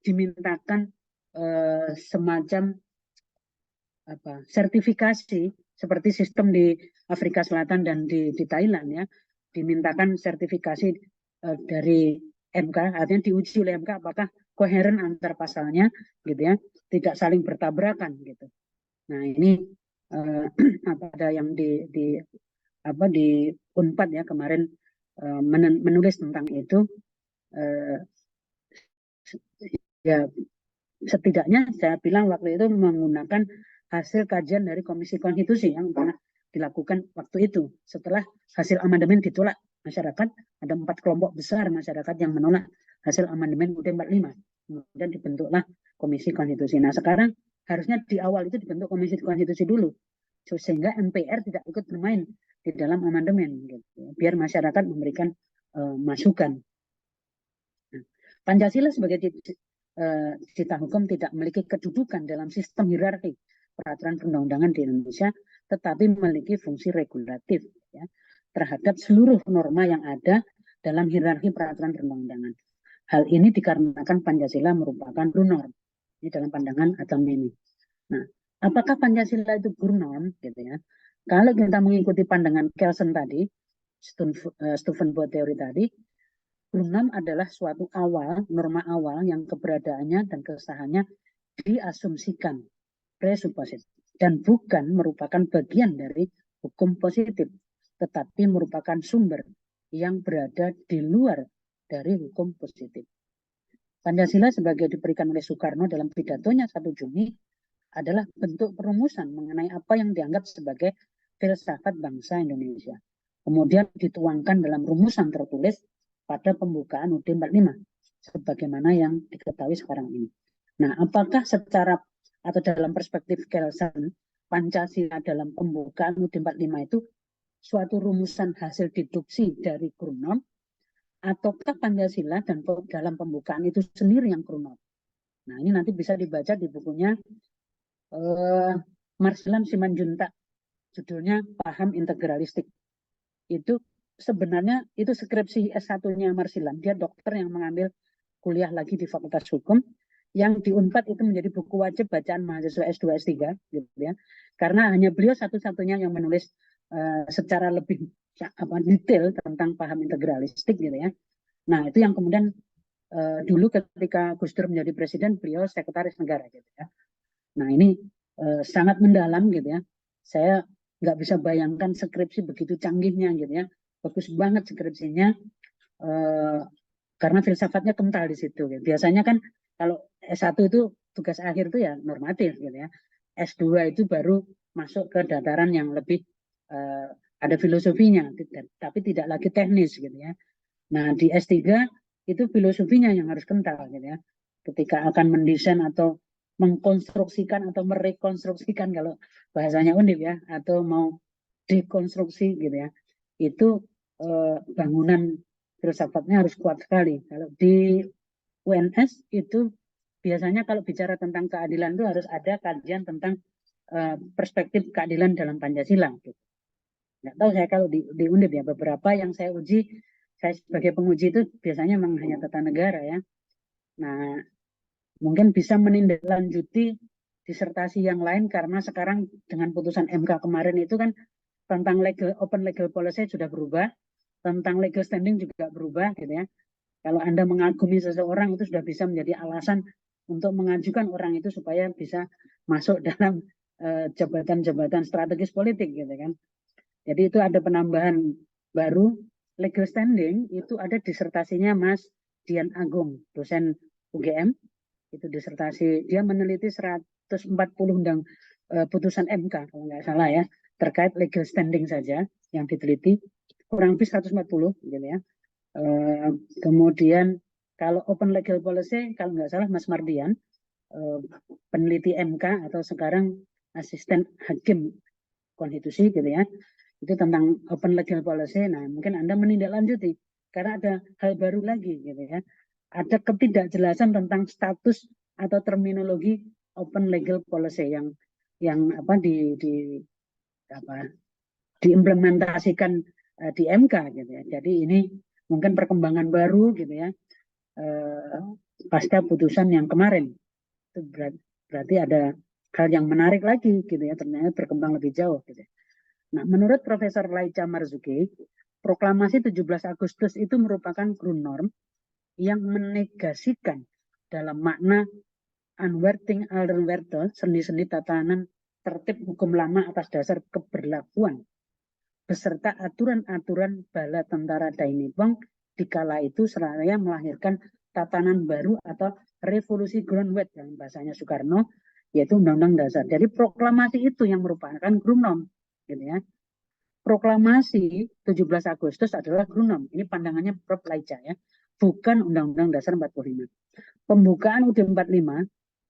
dimintakan semacam sertifikasi seperti sistem di Afrika Selatan dan di Thailand ya, dimintakan sertifikasi dari MK, artinya diuji oleh MK apakah koheren antar pasalnya, gitu ya, tidak saling bertabrakan, gitu. Nah, ini ada yang di Unpad ya kemarin menulis tentang itu, ya setidaknya saya bilang waktu itu menggunakan hasil kajian dari Komisi Konstitusi yang pernah dilakukan waktu itu. Setelah hasil amandemen ditolak masyarakat, ada 4 kelompok besar masyarakat yang menolak hasil amandemen UUD 45. Kemudian dibentuklah Komisi Konstitusi. Nah, sekarang harusnya di awal itu dibentuk Komisi Konstitusi dulu, sehingga MPR tidak ikut bermain di dalam amandemen, gitu. Biar masyarakat memberikan masukan. Pancasila sebagai cita hukum tidak memiliki kedudukan dalam sistem hierarki peraturan perundang-undangan di Indonesia, tetapi memiliki fungsi regulatif ya, terhadap seluruh norma yang ada dalam hierarki peraturan perundang-undangan. Hal ini dikarenakan Pancasila merupakan guru norm. Ini dalam pandangan Adam ini. Nah, apakah Pancasila itu guru norm? Gitu ya. Kalau kita mengikuti pandangan Kelsen tadi, Steuvenboot teori tadi, guru norm adalah suatu norma awal yang keberadaannya dan kesahannya diasumsikan, presuposit, dan bukan merupakan bagian dari hukum positif, tetapi merupakan sumber yang berada di luar dari hukum positif. Pancasila sebagai diberikan oleh Soekarno dalam pidatonya 1 Juni adalah bentuk perumusan mengenai apa yang dianggap sebagai filsafat bangsa Indonesia. Kemudian dituangkan dalam rumusan tertulis pada pembukaan UUD 45, sebagaimana yang diketahui sekarang ini. Nah, apakah secara atau dalam perspektif Kelsen, Pancasila dalam pembukaan UUD 45 itu suatu rumusan hasil deduksi dari guru norm, ataukah Pancasila dan dalam pembukaan itu sendiri yang guru norm? Nah, ini nanti bisa dibaca di bukunya Marsilan Simanjuntak, judulnya Paham Integralistik. Itu sebenarnya itu skripsi S1-nya Marsilan. Dia dokter yang mengambil kuliah lagi di Fakultas Hukum, yang di Unpad itu menjadi buku wajib bacaan mahasiswa S2, S3, gitu ya. Karena hanya beliau satu-satunya yang menulis secara lebih detail tentang paham integralistik, gitu ya. Nah, itu yang kemudian dulu ketika Gus Dur menjadi presiden, beliau sekretaris negara, gitu ya. Nah, ini sangat mendalam, gitu ya. Saya nggak bisa bayangkan skripsi begitu canggihnya, gitu ya. Bagus banget skripsinya, karena filsafatnya kental di situ. Gitu. Biasanya kan kalau S1 itu tugas akhir itu ya normatif, gitu ya. S2 itu baru masuk ke dataran yang lebih ada filosofinya, tapi tidak lagi teknis, gitu ya. Nah, di S3 itu filosofinya yang harus kental, gitu ya. Ketika akan mendesain atau mengkonstruksikan atau merekonstruksikan kalau bahasanya Undip ya, atau mau dekonstruksi, gitu ya. Itu bangunan filsafatnya harus kuat sekali. Kalau di UNS itu biasanya kalau bicara tentang keadilan itu harus ada kajian tentang perspektif keadilan dalam Pancasila. Gitu. Nggak tahu saya kalau di Undip ya, beberapa yang saya uji, saya sebagai penguji itu biasanya memang hanya tata negara ya. Nah, mungkin bisa menindaklanjuti disertasi yang lain karena sekarang dengan putusan MK kemarin itu kan tentang open legal policy sudah berubah, tentang legal standing juga berubah, gitu ya. Kalau Anda mengagumi seseorang itu sudah bisa menjadi alasan untuk mengajukan orang itu supaya bisa masuk dalam jabatan-jabatan strategis politik, gitu kan. Jadi itu ada penambahan baru, legal standing itu ada disertasinya Mas Dian Agung, dosen UGM. Itu disertasi, dia meneliti 140 putusan MK kalau nggak salah ya, terkait legal standing saja yang diteliti, kurang lebih 140 gitu ya. Kemudian kalau open legal policy kalau nggak salah Mas Mardian, peneliti MK atau sekarang asisten hakim konstitusi, gitu ya, itu tentang open legal policy. Nah, mungkin Anda menindaklanjuti karena ada hal baru lagi, gitu ya. Ada ketidakjelasan tentang status atau terminologi open legal policy yang diimplementasikan di MK, gitu ya. Jadi ini mungkin perkembangan baru, gitu ya, pasca putusan yang kemarin. Itu berarti ada hal yang menarik lagi, gitu ya, ternyata berkembang lebih jauh, gitu ya. Nah, menurut Profesor Laica Marzuki, proklamasi 17 Agustus itu merupakan guru norm yang menegasikan dalam makna unwerting alderwertel, sendi-sendi tatanan tertib hukum lama atas dasar keberlakuan, beserta aturan-aturan bala tentara Dainipong dikala itu seraya melahirkan tatanan baru atau revolusi groundwork dalam bahasanya Soekarno, yaitu Undang-Undang Dasar. Jadi proklamasi itu yang merupakan guru norm, gitu ya. Proklamasi 17 Agustus adalah guru norm. Ini pandangannya Prof. Laica ya, bukan Undang-Undang Dasar 45. Pembukaan UUD 45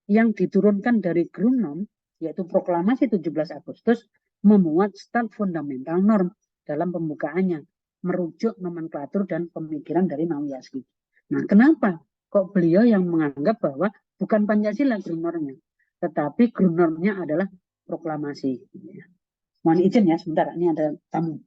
yang diturunkan dari guru norm, yaitu proklamasi 17 Agustus, memuat start fundamental norm dalam pembukaannya, merujuk nomenklatur dan pemikiran dari Nawiyaski. Nah, kenapa kok beliau yang menganggap bahwa bukan Pancasila ground normnya, tetapi ground normnya adalah proklamasi. Mohon izin ya, sebentar, ini ada tamu.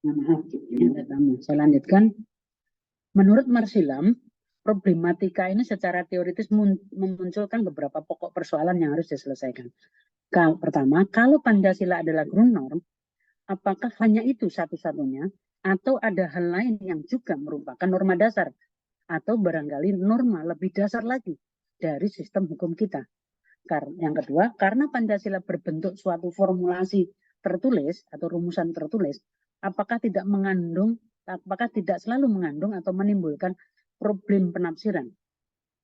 Maaf, ini ada tamu. Saya lanjutkan. Menurut Marsilam, problematika ini secara teoritis memunculkan beberapa pokok persoalan yang harus diselesaikan. Pertama, kalau Pancasila adalah ground norm, apakah hanya itu satu-satunya atau ada hal lain yang juga merupakan norma dasar atau barangkali norma lebih dasar lagi dari sistem hukum kita? Yang kedua, karena Pancasila berbentuk suatu formulasi tertulis atau rumusan tertulis, apakah tidak selalu mengandung atau menimbulkan problem penafsiran?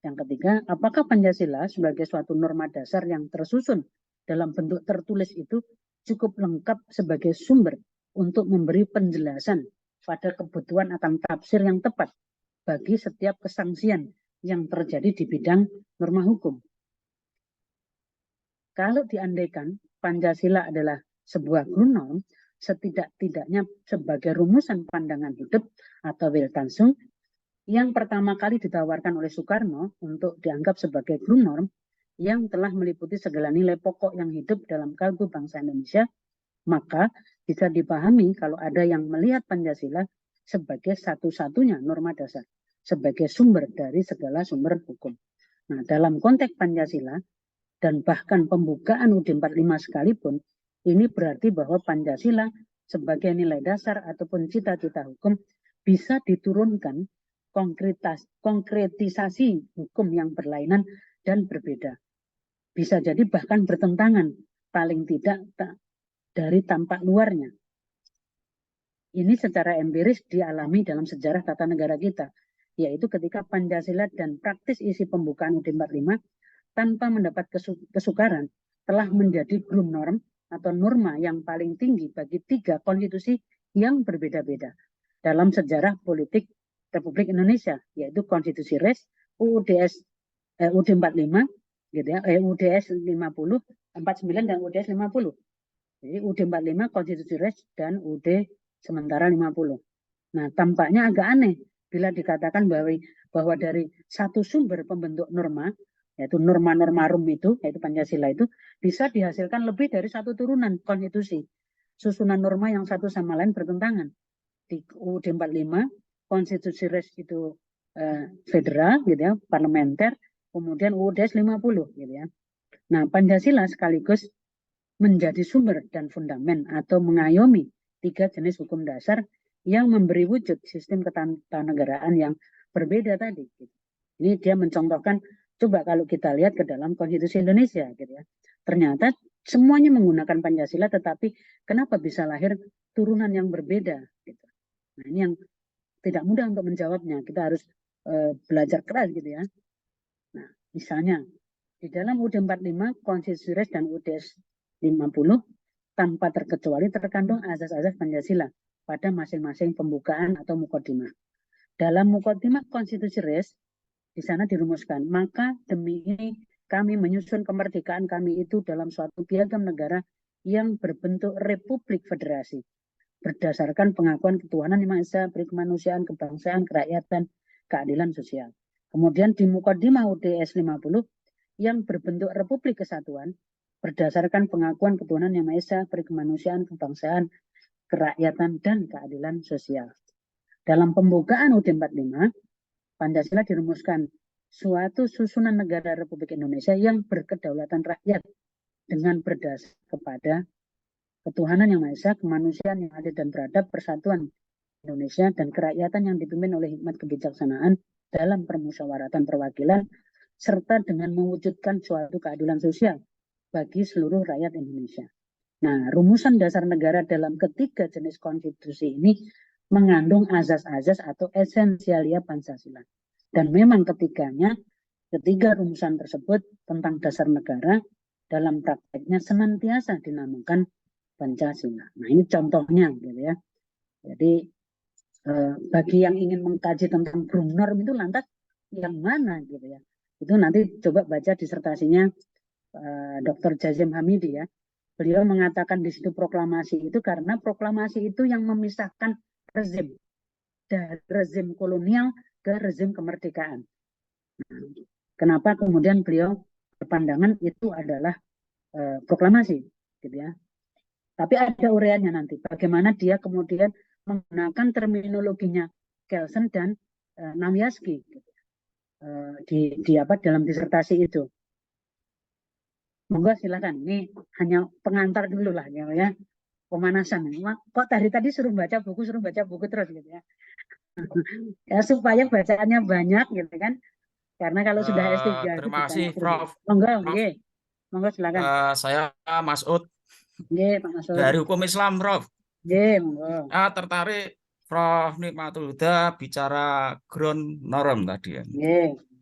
Yang ketiga, apakah Pancasila sebagai suatu norma dasar yang tersusun dalam bentuk tertulis itu cukup lengkap sebagai sumber untuk memberi penjelasan pada kebutuhan akan tafsir yang tepat bagi setiap kesangsian yang terjadi di bidang norma hukum? Kalau diandaikan Pancasila adalah sebuah ground norm, setidak-tidaknya sebagai rumusan pandangan hidup atau Weltanschauung yang pertama kali ditawarkan oleh Soekarno untuk dianggap sebagai ground norm yang telah meliputi segala nilai pokok yang hidup dalam kalbu bangsa Indonesia, maka bisa dipahami kalau ada yang melihat Pancasila sebagai satu-satunya norma dasar, sebagai sumber dari segala sumber hukum. Nah, dalam konteks Pancasila, dan bahkan pembukaan UUD 45 sekalipun, ini berarti bahwa Pancasila sebagai nilai dasar ataupun cita-cita hukum bisa diturunkan konkretisasi hukum yang berlainan dan berbeda. Bisa jadi bahkan bertentangan, paling tidak dari tampak luarnya. Ini secara empiris dialami dalam sejarah tata negara kita, yaitu ketika Pancasila dan praktis isi pembukaan UUD 45 tanpa mendapat kesukaran telah menjadi ground norm atau norma yang paling tinggi bagi 3 konstitusi yang berbeda-beda dalam sejarah politik Republik Indonesia, yaitu Konstitusi RES, UUD 45, gitu ya, UUDS 50, 49 dan UUDS 50. Jadi UUD 45 Konstitusi RES dan UUD sementara 50. Nah, tampaknya agak aneh bila dikatakan bahwa dari satu sumber pembentuk norma, yaitu norma-norma rum itu, yaitu Pancasila itu, bisa dihasilkan lebih dari satu turunan konstitusi. Susunan norma yang satu sama lain bertentangan. Di UUD 45, konstitusi res itu federal, gitu ya, parlementer, kemudian UUDS 50, gitu ya. Nah, Pancasila sekaligus menjadi sumber dan fundamen atau mengayomi 3 jenis hukum dasar yang memberi wujud sistem ketatanegaraan yang berbeda tadi. Ini dia mencontohkan, coba kalau kita lihat ke dalam konstitusi Indonesia, gitu ya. Ternyata semuanya menggunakan Pancasila, tetapi kenapa bisa lahir turunan yang berbeda? Gitu. Nah, ini yang tidak mudah untuk menjawabnya. Kita harus belajar keras, gitu ya. Nah, misalnya di dalam UUD 45, Konstitusi Res dan UUDS 50 tanpa terkecuali terkandung azas-azas Pancasila pada masing-masing pembukaan atau mukadimah. Dalam mukadimah Konstitusi Res, di sana dirumuskan, maka demi ini kami menyusun kemerdekaan kami itu dalam suatu piagam negara yang berbentuk Republik Federasi, berdasarkan pengakuan ketuhanan yang Maha Esa, berkemanusiaan, kebangsaan, kerakyatan, keadilan sosial. Kemudian di mukadimah UUDS 50 yang berbentuk Republik Kesatuan, berdasarkan pengakuan ketuhanan yang Maha Esa, berkemanusiaan, kebangsaan, kerakyatan, dan keadilan sosial. Dalam pembukaan UUD 45, Pancasila dirumuskan suatu susunan negara Republik Indonesia yang berkedaulatan rakyat dengan berdasar kepada ketuhanan yang Maha Esa, kemanusiaan yang adil dan beradab, persatuan Indonesia, dan kerakyatan yang dipimpin oleh hikmat kebijaksanaan dalam permusyawaratan perwakilan, serta dengan mewujudkan suatu keadilan sosial bagi seluruh rakyat Indonesia. Nah, rumusan dasar negara dalam ketiga jenis konstitusi ini mengandung azas-azas atau esensialia Pancasila. Dan memang ketiga rumusan tersebut tentang dasar negara dalam prakteknya senantiasa dinamakan Pancasila. Nah, ini contohnya gitu ya. Jadi bagi yang ingin mengkaji tentang Grundnorm itu lantas yang mana gitu ya. Itu nanti coba baca disertasinya Dr. Jazim Hamidi ya. Beliau mengatakan di situ proklamasi itu karena proklamasi itu yang memisahkan rezim dari rezim kolonial ke rezim kemerdekaan. Kenapa kemudian beliau berpandangan itu adalah proklamasi gitu ya. Tapi ada uraiannya nanti bagaimana dia kemudian menggunakan terminologinya Kelsen dan Namyaski gitu. Di apa dalam disertasi itu. Monggo silakan. Ini hanya pengantar dulu lah ya. Pemanasan. Kok tadi suruh baca buku terus gitu ya. Ya supaya bacaannya banyak gitu kan. Karena kalau sudah S3 itu Terima kasih, banyak. Prof. Monggo, Prof. Monggo silakan. Saya Mas Ud Pak Masud. dari Hukum Islam, Prof. Monggo. Tertarik Prof. Nikmatul Huda bicara Grundnorm tadi ya.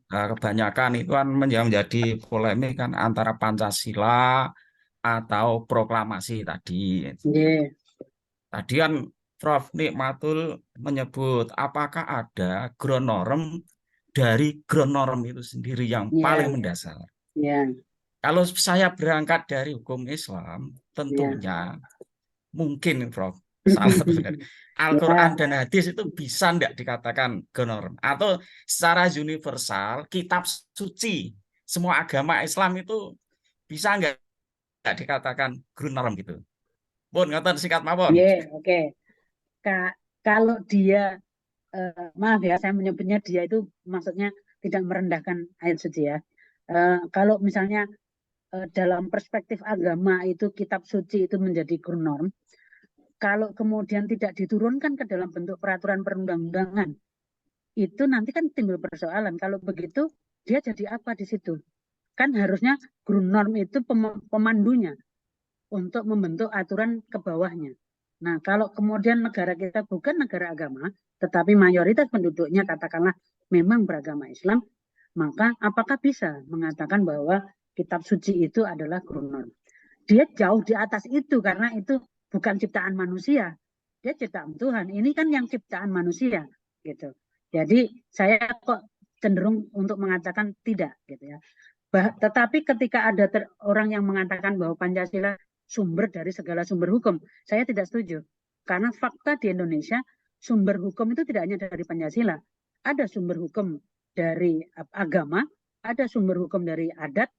Kebanyakan itu kan menjadi polemik kan antara Pancasila atau proklamasi tadi. Tadi kan Prof. Nikmatul menyebut apakah ada Grundnorm dari Grundnorm itu sendiri yang paling mendasar. Kalau saya berangkat dari hukum Islam, tentunya mungkin Prof. Salah Al-Quran dan hadis itu bisa tidak dikatakan Grundnorm, atau secara universal kitab suci semua agama Islam itu bisa nggak dikatakan Grundnorm gitu. Pun ngoten singkat mawon. Oke. Kalau dia maaf ya saya menyebutnya dia itu maksudnya tidak merendahkan ayat suci ya. Kalau misalnya dalam perspektif agama itu kitab suci itu menjadi Grundnorm, kalau kemudian tidak diturunkan ke dalam bentuk peraturan perundang-undangan, itu nanti kan timbul persoalan. Kalau begitu, dia jadi apa di situ? Kan harusnya Grundnorm itu pemandunya untuk membentuk aturan ke bawahnya. Nah, kalau kemudian negara kita bukan negara agama, tetapi mayoritas penduduknya katakanlah memang beragama Islam, maka apakah bisa mengatakan bahwa kitab suci itu adalah Grundnorm? Dia jauh di atas itu karena itu bukan ciptaan manusia. Dia ciptaan Tuhan. Ini kan yang ciptaan manusia gitu. Jadi saya kok cenderung untuk mengatakan tidak gitu ya. Tetapi ketika ada orang yang mengatakan bahwa Pancasila sumber dari segala sumber hukum, saya tidak setuju. Karena fakta di Indonesia sumber hukum itu tidak hanya dari Pancasila. Ada sumber hukum dari agama, ada sumber hukum dari adat,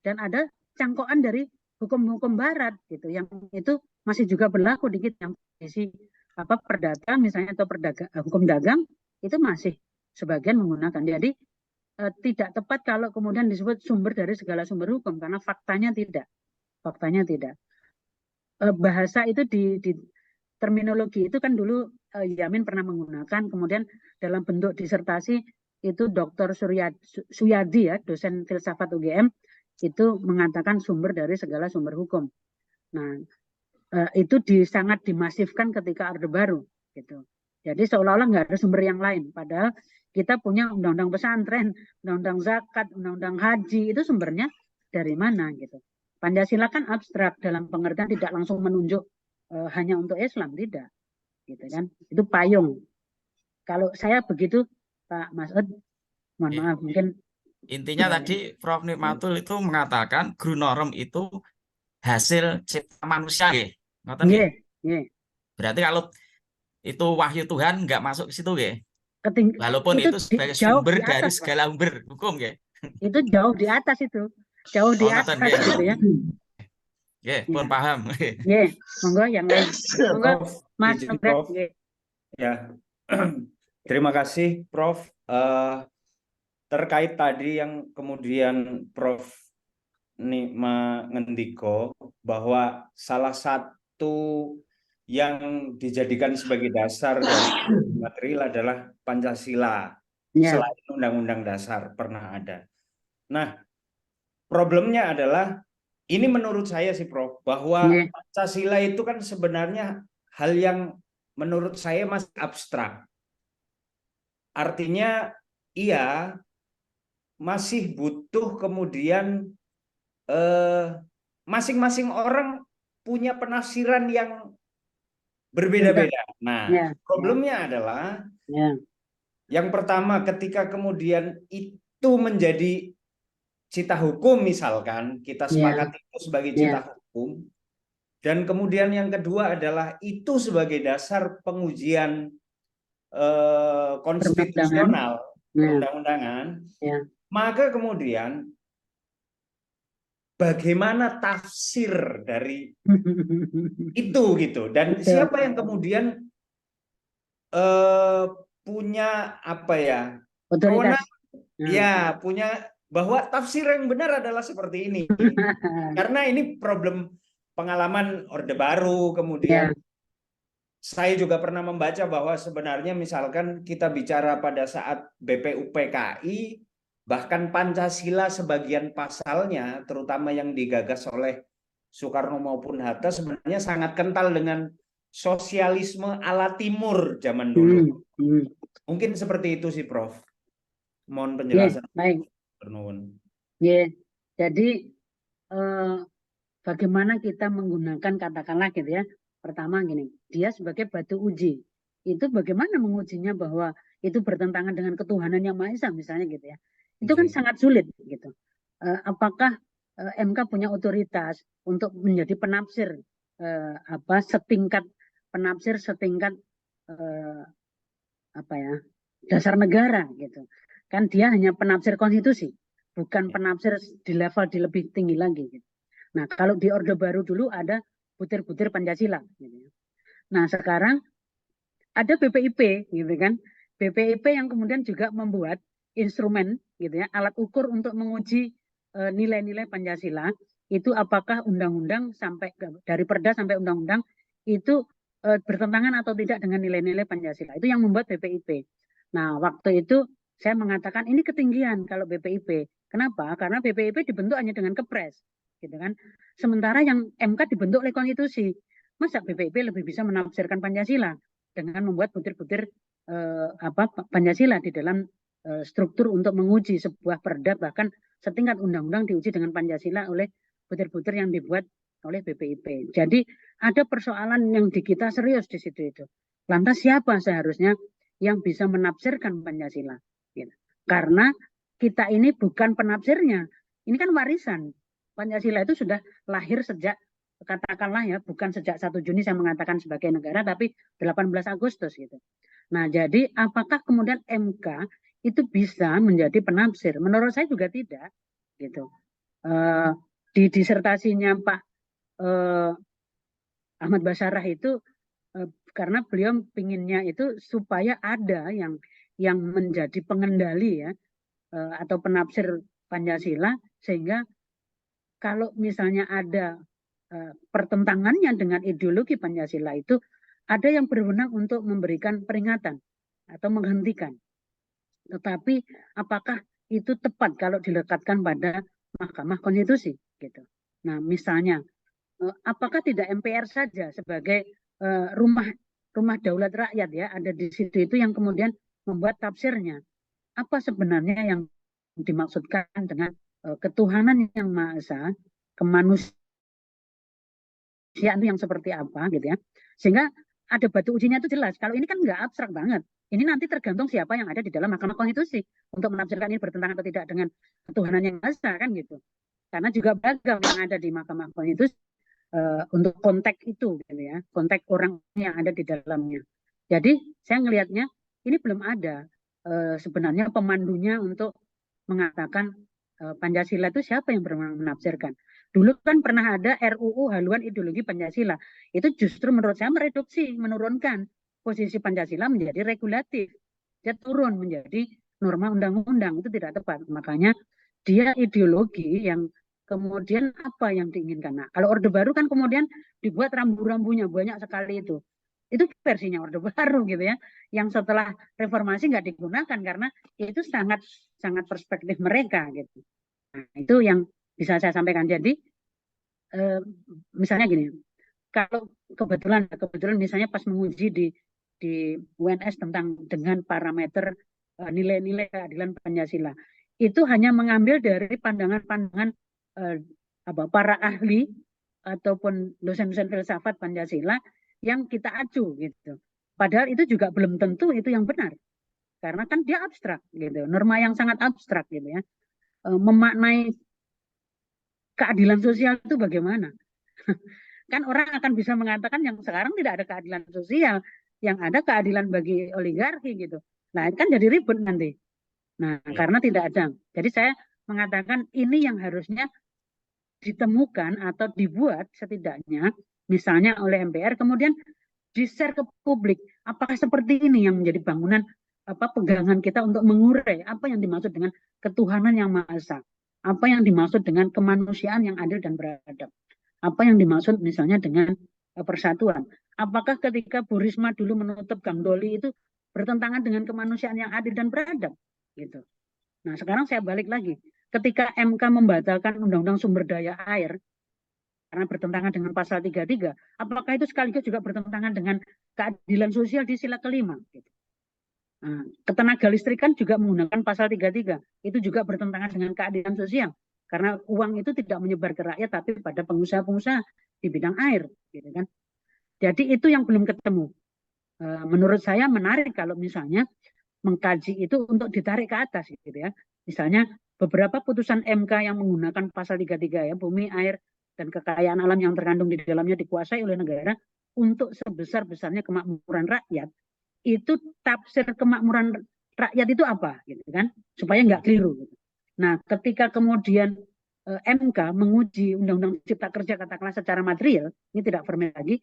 dan ada cangkokan dari hukum-hukum barat gitu yang itu masih juga berlaku dikit yang isi perdata misalnya atau hukum dagang itu masih sebagian menggunakan. Jadi tidak tepat kalau kemudian disebut sumber dari segala sumber hukum karena faktanya tidak. Bahasa itu di terminologi itu kan dulu Yamin pernah menggunakan, kemudian dalam bentuk disertasi itu Dr. Suyadi ya, dosen filsafat UGM itu mengatakan sumber dari segala sumber hukum. Nah, itu sangat dimasifkan ketika Orde Baru gitu. Jadi seolah-olah nggak ada sumber yang lain, padahal kita punya undang-undang pesantren, undang-undang zakat, undang-undang haji, itu sumbernya dari mana gitu. Pancasila kan abstrak dalam pengertian tidak langsung menunjuk hanya untuk Islam, tidak gitu kan. Itu payung. Kalau saya begitu Pak Masud, mohon maaf mungkin intinya tadi Prof. Nikmatul itu mengatakan Grundnorm itu hasil cipta manusia ya. Berarti kalau itu wahyu Tuhan nggak masuk ke situ ya. Walaupun itu sebagai sumber dari segala sumber hukum ya. Itu jauh di atas itu. Jauh di atas gitu ya. Pun paham. Monggo yang lain. Monggo Mas Prof. Ya. Terima kasih Prof. Terkait tadi yang kemudian Prof Nikma ngendiko bahwa salah satu yang dijadikan sebagai dasar dari material adalah Pancasila. Selain Undang-Undang Dasar pernah ada. Nah, problemnya adalah ini menurut saya sih Prof, bahwa Pancasila itu kan sebenarnya hal yang menurut saya masih abstrak. Artinya iya masih butuh kemudian masing-masing orang punya penafsiran yang berbeda-beda. Nah, problemnya adalah yang pertama ketika kemudian itu menjadi cita hukum, misalkan kita sepakat itu sebagai cita hukum, dan kemudian yang kedua adalah itu sebagai dasar pengujian konstitusional, perundang-undangan, maka kemudian bagaimana tafsir dari itu gitu, dan siapa yang kemudian punya apa ya, otoritas, ya punya bahwa tafsir yang benar adalah seperti ini. Karena ini problem pengalaman Orde Baru, kemudian saya juga pernah membaca bahwa sebenarnya misalkan kita bicara pada saat BPUPKI, bahkan Pancasila sebagian pasalnya, terutama yang digagas oleh Soekarno maupun Hatta, sebenarnya sangat kental dengan sosialisme ala Timur zaman dulu. Mungkin seperti itu sih, Prof. Mohon penjelasan. Baik. Jadi bagaimana kita menggunakan, katakanlah gitu ya. Pertama gini, dia sebagai batu uji. Itu bagaimana mengujinya bahwa itu bertentangan dengan ketuhanan yang Maha Esa misalnya gitu ya. Itu kan sangat sulit gitu. Apakah MK punya otoritas untuk menjadi penafsir setingkat penafsir setingkat dasar negara gitu. Kan dia hanya penafsir konstitusi, bukan penafsir di level di lebih tinggi lagi gitu. Nah, kalau di Orde Baru dulu ada butir-butir Pancasila gitu. Nah, sekarang ada BPIP gitu kan. BPIP yang kemudian juga membuat instrumen gitu ya, alat ukur untuk menguji nilai-nilai Pancasila itu apakah undang-undang sampai dari Perda sampai undang-undang itu bertentangan atau tidak dengan nilai-nilai Pancasila. Itu yang membuat BPIP. Nah, waktu itu saya mengatakan ini ketinggian kalau BPIP. Kenapa? Karena BPIP dibentuk hanya dengan kepres, gitu kan. Sementara yang MK dibentuk oleh konstitusi. Masa BPIP lebih bisa menafsirkan Pancasila dengan membuat butir-butir Pancasila di dalam struktur untuk menguji sebuah perda, bahkan setingkat undang-undang diuji dengan Pancasila oleh butir-butir yang dibuat oleh BPIP. Jadi ada persoalan yang di kita serius di situ itu. Lantas siapa seharusnya yang bisa menafsirkan Pancasila? Gitu. Karena kita ini bukan penafsirnya, ini kan warisan. Pancasila itu sudah lahir sejak, katakanlah ya, bukan sejak 1 Juni saya mengatakan sebagai negara, tapi 18 Agustus gitu. Nah, jadi apakah kemudian MK itu bisa menjadi penafsir? Menurut saya juga tidak, gitu. Di disertasinya Pak Ahmad Basarah itu karena beliau pinginnya itu supaya ada yang menjadi pengendali ya atau penafsir Pancasila, sehingga kalau misalnya ada pertentangannya dengan ideologi Pancasila itu ada yang berwenang untuk memberikan peringatan atau menghentikan. Tetapi apakah itu tepat kalau dilekatkan pada Mahkamah Konstitusi gitu. Nah, misalnya apakah tidak MPR saja sebagai rumah daulat rakyat ya ada di situ itu yang kemudian membuat tafsirnya. Apa sebenarnya yang dimaksudkan dengan ketuhanan yang Maha Esa, kemanusiaan itu yang seperti apa gitu ya. Sehingga ada batu ujinya itu jelas. Kalau ini kan nggak abstrak banget. Ini nanti tergantung siapa yang ada di dalam Mahkamah Konstitusi untuk menafsirkan ini bertentangan atau tidak dengan ketuhanan yang Maha Esa kan gitu. Karena juga beragam yang ada di Mahkamah Konstitusi untuk konteks itu gitu ya, konteks orang yang ada di dalamnya. Jadi saya ngelihatnya ini belum ada sebenarnya pemandunya untuk mengatakan Pancasila itu siapa yang menafsirkan. Dulu kan pernah ada RUU haluan ideologi Pancasila. Itu justru menurut saya mereduksi, menurunkan posisi Pancasila menjadi regulatif. Dia turun menjadi norma undang-undang, itu tidak tepat. Makanya dia ideologi yang kemudian apa yang diinginkan. Nah, kalau Orde Baru kan kemudian dibuat rambu-rambunya banyak sekali itu. Itu versinya Orde Baru gitu ya. Yang setelah reformasi nggak digunakan karena itu sangat perspektif mereka gitu. Nah, itu yang bisa saya sampaikan. Jadi misalnya gini, kalau kebetulan misalnya pas menguji di UNS dengan parameter nilai-nilai keadilan Pancasila, itu hanya mengambil dari pandangan-pandangan para ahli ataupun dosen-dosen filsafat Pancasila yang kita acu gitu. Padahal itu juga belum tentu itu yang benar. Karena kan dia abstrak gitu. Norma yang sangat abstrak gitu ya. Memaknai keadilan sosial itu bagaimana? Kan orang akan bisa mengatakan yang sekarang tidak ada keadilan sosial, yang ada keadilan bagi oligarki gitu. Nah, itu kan jadi ribut nanti. Nah, karena tidak ada. Jadi saya mengatakan ini yang harusnya ditemukan atau dibuat setidaknya misalnya oleh MPR, kemudian di-share ke publik. Apakah seperti ini yang menjadi bangunan pegangan kita untuk mengurai apa yang dimaksud dengan ketuhanan yang Maha Esa, apa yang dimaksud dengan kemanusiaan yang adil dan beradab, apa yang dimaksud misalnya dengan persatuan. Apakah ketika Bu Risma dulu menutup Gang Doli itu bertentangan dengan kemanusiaan yang adil dan beradab gitu. Nah, sekarang saya balik lagi. Ketika MK membatalkan Undang-Undang Sumber Daya Air karena bertentangan dengan pasal 33, apakah itu sekaligus juga bertentangan dengan keadilan sosial di sila kelima? Gitu. Nah, ketenaga listrikan juga menggunakan pasal 33, itu juga bertentangan dengan keadilan sosial. Karena uang itu tidak menyebar ke rakyat, tapi pada pengusaha-pengusaha di bidang air. Gitu kan. Jadi itu yang belum ketemu. Menurut saya menarik kalau misalnya mengkaji itu untuk ditarik ke atas. Gitu ya. Misalnya beberapa putusan MK yang menggunakan pasal 33 ya, bumi, air, dan kekayaan alam yang terkandung di dalamnya dikuasai oleh negara untuk sebesar-besarnya kemakmuran rakyat, itu tafsir kemakmuran rakyat itu apa gitu kan, supaya nggak keliru gitu. Nah, ketika kemudian MK menguji Undang-Undang Cipta Kerja katakanlah secara material, ini tidak formil lagi,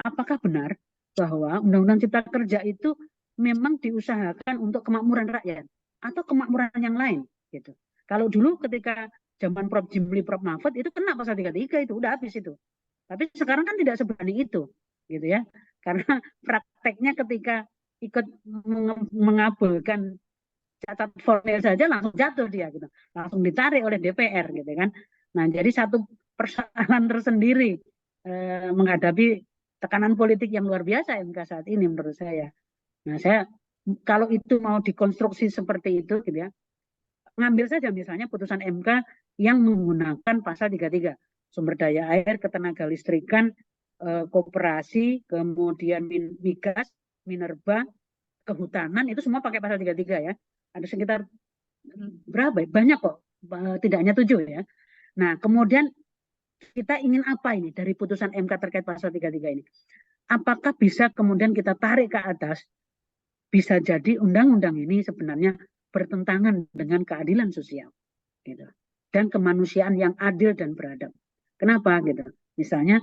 apakah benar bahwa Undang-Undang Cipta Kerja itu memang diusahakan untuk kemakmuran rakyat atau kemakmuran yang lain gitu. Kalau dulu ketika zaman Prof. Jimli, Prof. Mahfud itu kena pasal 33 itu udah habis itu. Tapi sekarang kan tidak seberani itu gitu ya. Karena prakteknya ketika ikut mengabulkan cacat formil saja langsung jatuh dia gitu. Langsung ditarik oleh DPR gitu kan. Nah, jadi satu persoalan tersendiri menghadapi tekanan politik yang luar biasa MK saat ini menurut saya. Nah, saya kalau itu mau dikonstruksi seperti itu gitu ya. Ngambil saja misalnya putusan MK yang menggunakan pasal 33, sumber daya air, ketenaga listrikan, koperasi, kemudian migas, minerba, kehutanan, itu semua pakai pasal 33 ya. Ada sekitar berapa? Banyak kok, tidak hanya 7 ya. Nah, kemudian kita ingin apa ini dari putusan MK terkait pasal 33 ini? Apakah bisa kemudian kita tarik ke atas? Bisa jadi undang-undang ini sebenarnya bertentangan dengan keadilan sosial gitu, dan kemanusiaan yang adil dan beradab. Kenapa gitu? Misalnya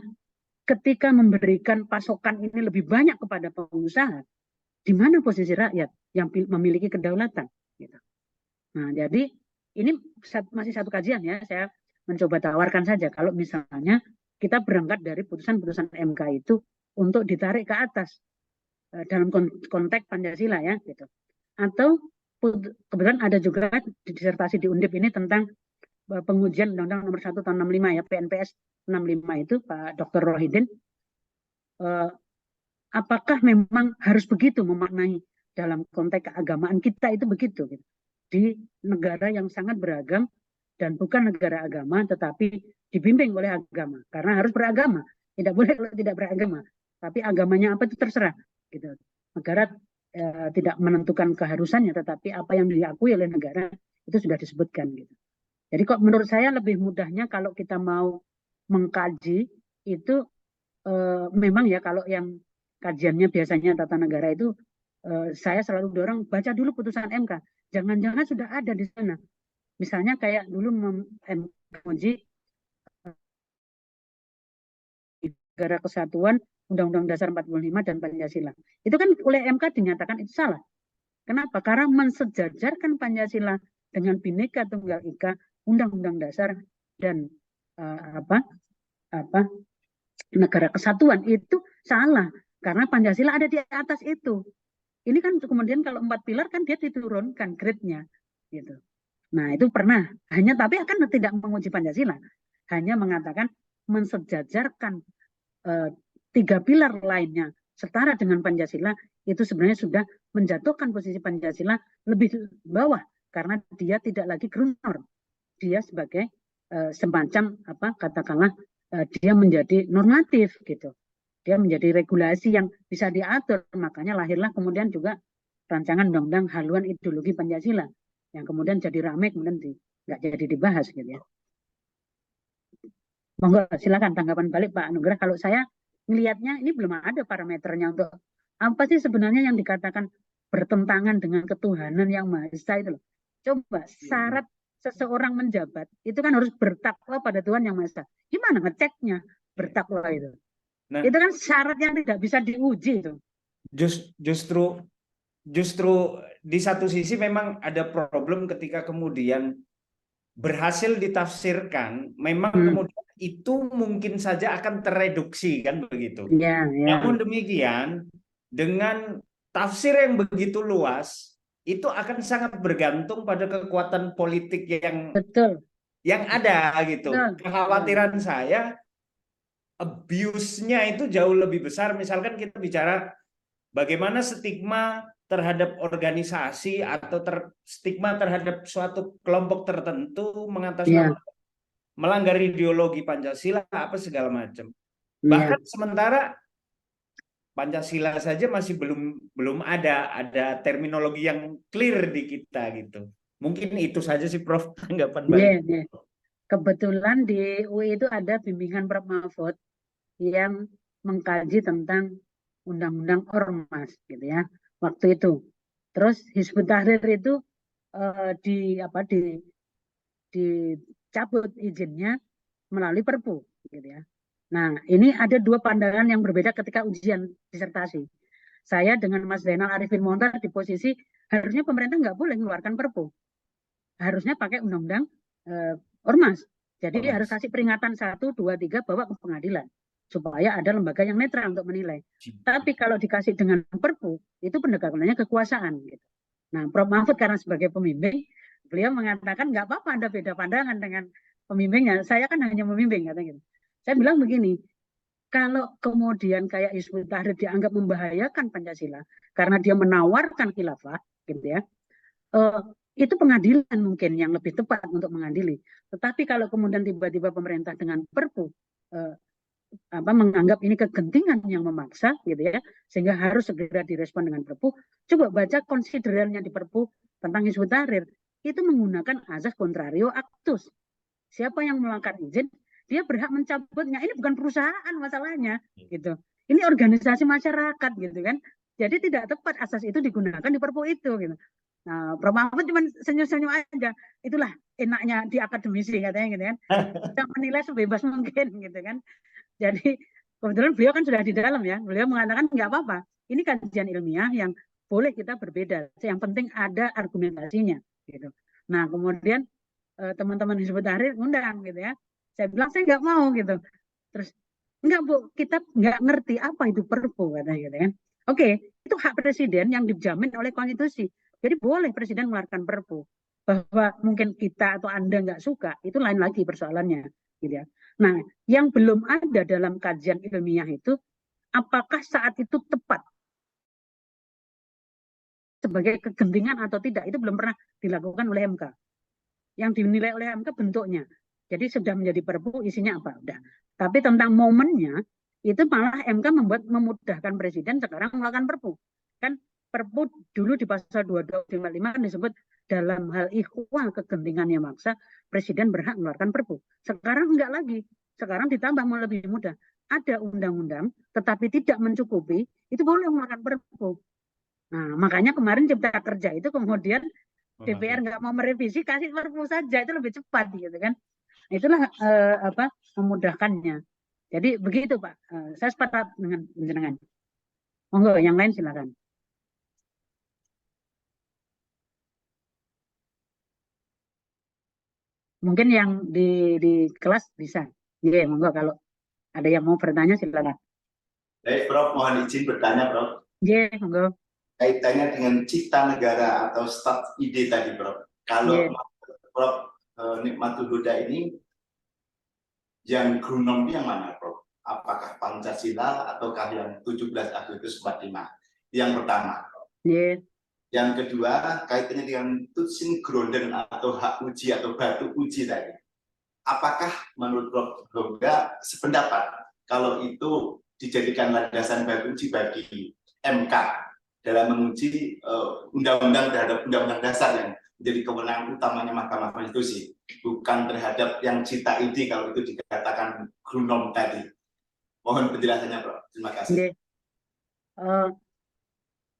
ketika memberikan pasokan ini lebih banyak kepada pengusaha, di mana posisi rakyat yang memiliki kedaulatan gitu. Nah, jadi ini masih satu kajian ya, saya mencoba tawarkan saja kalau misalnya kita berangkat dari putusan-putusan MK itu untuk ditarik ke atas dalam konteks Pancasila ya gitu. Atau kebetulan ada juga disertasi di Undip ini tentang pengujian Undang-Undang Nomor 1 Tahun 65 ya, PNPS 65 itu Pak Dr. Rohidin. Apakah memang harus begitu memaknai dalam konteks keagamaan kita itu begitu gitu. Di negara yang sangat beragam dan bukan negara agama tetapi dibimbing oleh agama, karena harus beragama, tidak boleh kalau tidak beragama, tapi agamanya apa itu terserah gitu. Negara tidak menentukan keharusannya, tetapi apa yang diakui oleh negara itu sudah disebutkan gitu. Jadi kok menurut saya lebih mudahnya kalau kita mau mengkaji itu memang ya, kalau yang kajiannya biasanya tata negara itu saya selalu dorong baca dulu putusan MK. Jangan-jangan sudah ada di sana. Misalnya kayak dulu menguji Negara Kesatuan, Undang-Undang Dasar 45 dan Pancasila. Itu kan oleh MK dinyatakan itu salah. Kenapa? Karena mensejajarkan Pancasila dengan Bhinneka Tunggal Ika, Undang-Undang Dasar dan Negara Kesatuan itu salah. Karena Pancasila ada di atas itu. Ini kan kemudian kalau 4 pilar kan dia diturunkan grade-nya gitu. Nah, itu pernah. Hanya tapi akan tidak menguji Pancasila. Hanya mengatakan mensejajarkan 3 pilar lainnya setara dengan Pancasila, itu sebenarnya sudah menjatuhkan posisi Pancasila lebih bawah karena dia tidak lagi ground norm. Dia sebagai semacam katakanlah dia menjadi normatif gitu. Dia menjadi regulasi yang bisa diatur. Makanya lahirlah kemudian juga rancangan undang-undang haluan ideologi Pancasila yang kemudian jadi ramai, kemudian nggak jadi dibahas gitu ya. Monggo silakan tanggapan balik Pak Nugrah. Kalau saya melihatnya ini belum ada parameternya untuk apa sih sebenarnya yang dikatakan bertentangan dengan ketuhanan yang Maha Esa itu loh. Coba syarat seseorang menjabat itu kan harus bertakwa pada Tuhan yang Maha Esa. Gimana ngeceknya bertakwa itu? Nah, itu kan syarat yang tidak bisa diuji itu. Justru di satu sisi memang ada problem ketika kemudian berhasil ditafsirkan, memang kemudian itu mungkin saja akan tereduksi kan begitu. Ya, ya. Namun demikian, dengan tafsir yang begitu luas, itu akan sangat bergantung pada kekuatan politik yang yang ada gitu. Kekhawatiran saya, abuse-nya itu jauh lebih besar. Misalkan kita bicara bagaimana stigma terhadap organisasi atau stigma terhadap suatu kelompok tertentu mengatasnamakan melanggar ideologi Pancasila apa segala macam. Bahkan sementara Pancasila saja masih belum ada terminologi yang clear di kita gitu. Mungkin itu saja sih Prof, tanggapan balik. Kebetulan di UI itu ada bimbingan Prof Mahfud yang mengkaji tentang undang-undang ormas gitu ya waktu itu. Terus Hizbut Tahrir itu dicabut izinnya melalui Perpu gitu ya. Nah, ini ada dua pandangan yang berbeda ketika ujian disertasi. Saya dengan Mas Zainal Arifin Montar di posisi harusnya pemerintah nggak boleh mengeluarkan Perpu. Harusnya pakai undang-undang ormas. Jadi harus kasih peringatan 1, 2, 3 bawa ke pengadilan supaya ada lembaga yang netral untuk menilai. Tapi kalau dikasih dengan Perpu, itu pendekatannya kekuasaan. Gitu. Nah, Prof Mahfud karena sebagai pembimbing, beliau mengatakan nggak apa-apa Anda beda pandangan dengan pembimbingnya. Saya kan hanya membimbing, katanya gitu. Saya bilang begini, kalau kemudian kayak Hizbut Tahrir dianggap membahayakan Pancasila karena dia menawarkan khilafah, gitu ya, itu pengadilan mungkin yang lebih tepat untuk mengadili. Tetapi kalau kemudian tiba-tiba pemerintah dengan Perpu menganggap ini kegentingan yang memaksa gitu ya, sehingga harus segera direspon dengan Perpu. Coba baca konsiderannya di Perpu tentang Hizbut Tahrir, itu menggunakan azas contrario actus. Siapa yang melakukan izin, dia berhak mencabutnya. Ini bukan perusahaan masalahnya gitu. Ini organisasi masyarakat gitu kan. Jadi tidak tepat asas itu digunakan di Perpu itu gitu. Nah, Prof Mahfud cuma senyum-senyum aja. Itulah enaknya di akademisi katanya gitu kan. Kita menilai sebebas mungkin gitu kan. Jadi kebetulan beliau kan sudah di dalam ya. Beliau mengatakan nggak apa-apa. Ini kajian ilmiah yang boleh kita berbeda. Yang penting ada argumentasinya gitu. Nah, kemudian teman-teman Hizbut Tahrir ngundang gitu ya. Saya bilang saya nggak mau gitu. Terus enggak Bu, kita nggak ngerti apa itu Perpu katanya gitu kan. Oke, itu hak presiden yang dijamin oleh konstitusi. Jadi boleh presiden mengeluarkan Perpu. Bahwa mungkin kita atau Anda nggak suka, itu lain lagi persoalannya. Gitu ya. Nah, yang belum ada dalam kajian ilmiah itu, apakah saat itu tepat sebagai kegentingan atau tidak, itu belum pernah dilakukan oleh MK. Yang dinilai oleh MK bentuknya. Jadi sudah menjadi Perpu, isinya apa? Udah. Tapi tentang momennya, itu malah MK memudahkan presiden sekarang melakukan Perpu. Kan Perpu dulu di pasal 2255 disebut dalam hal ikhwal kegentingan yang maksa, presiden berhak mengeluarkan Perpu. Sekarang enggak lagi. Sekarang ditambah mau lebih mudah. Ada undang-undang, tetapi tidak mencukupi, itu boleh mengeluarkan Perpu. Nah, makanya kemarin Cipta Kerja itu kemudian DPR nggak mau merevisi, kasih Perpu saja, itu lebih cepat gitu kan. Itulah memudahkannya. Jadi begitu Pak. Saya sepakat dengan jenengan. Monggo yang lain silakan. Mungkin yang di kelas bisa. Iya, monggo kalau ada yang mau bertanya silakan. Baik, Prof, mohon izin bertanya, Prof. Iya, monggo. Kaitannya dengan cipta negara atau start ide tadi, Prof. Kalau Prof Nikmatul Huda ini yang grunom yang mana, Prof? Apakah Pancasila ataukah yang 17 Agustus 45? Yang pertama. Yeah. Yang kedua, kaitannya dengan Tutsin Gronden atau hak uji atau batu uji tadi. apakah menurut Prof. Huda sependapat kalau itu dijadikan landasan uji bagi MK dalam menguji undang-undang terhadap undang-undang dasar yang menjadi kewenangan utamanya Mahkamah Konstitusi, bukan terhadap yang cita inti kalau itu dikatakan grunom tadi. Mohon penjelasannya, Prof. Terima kasih.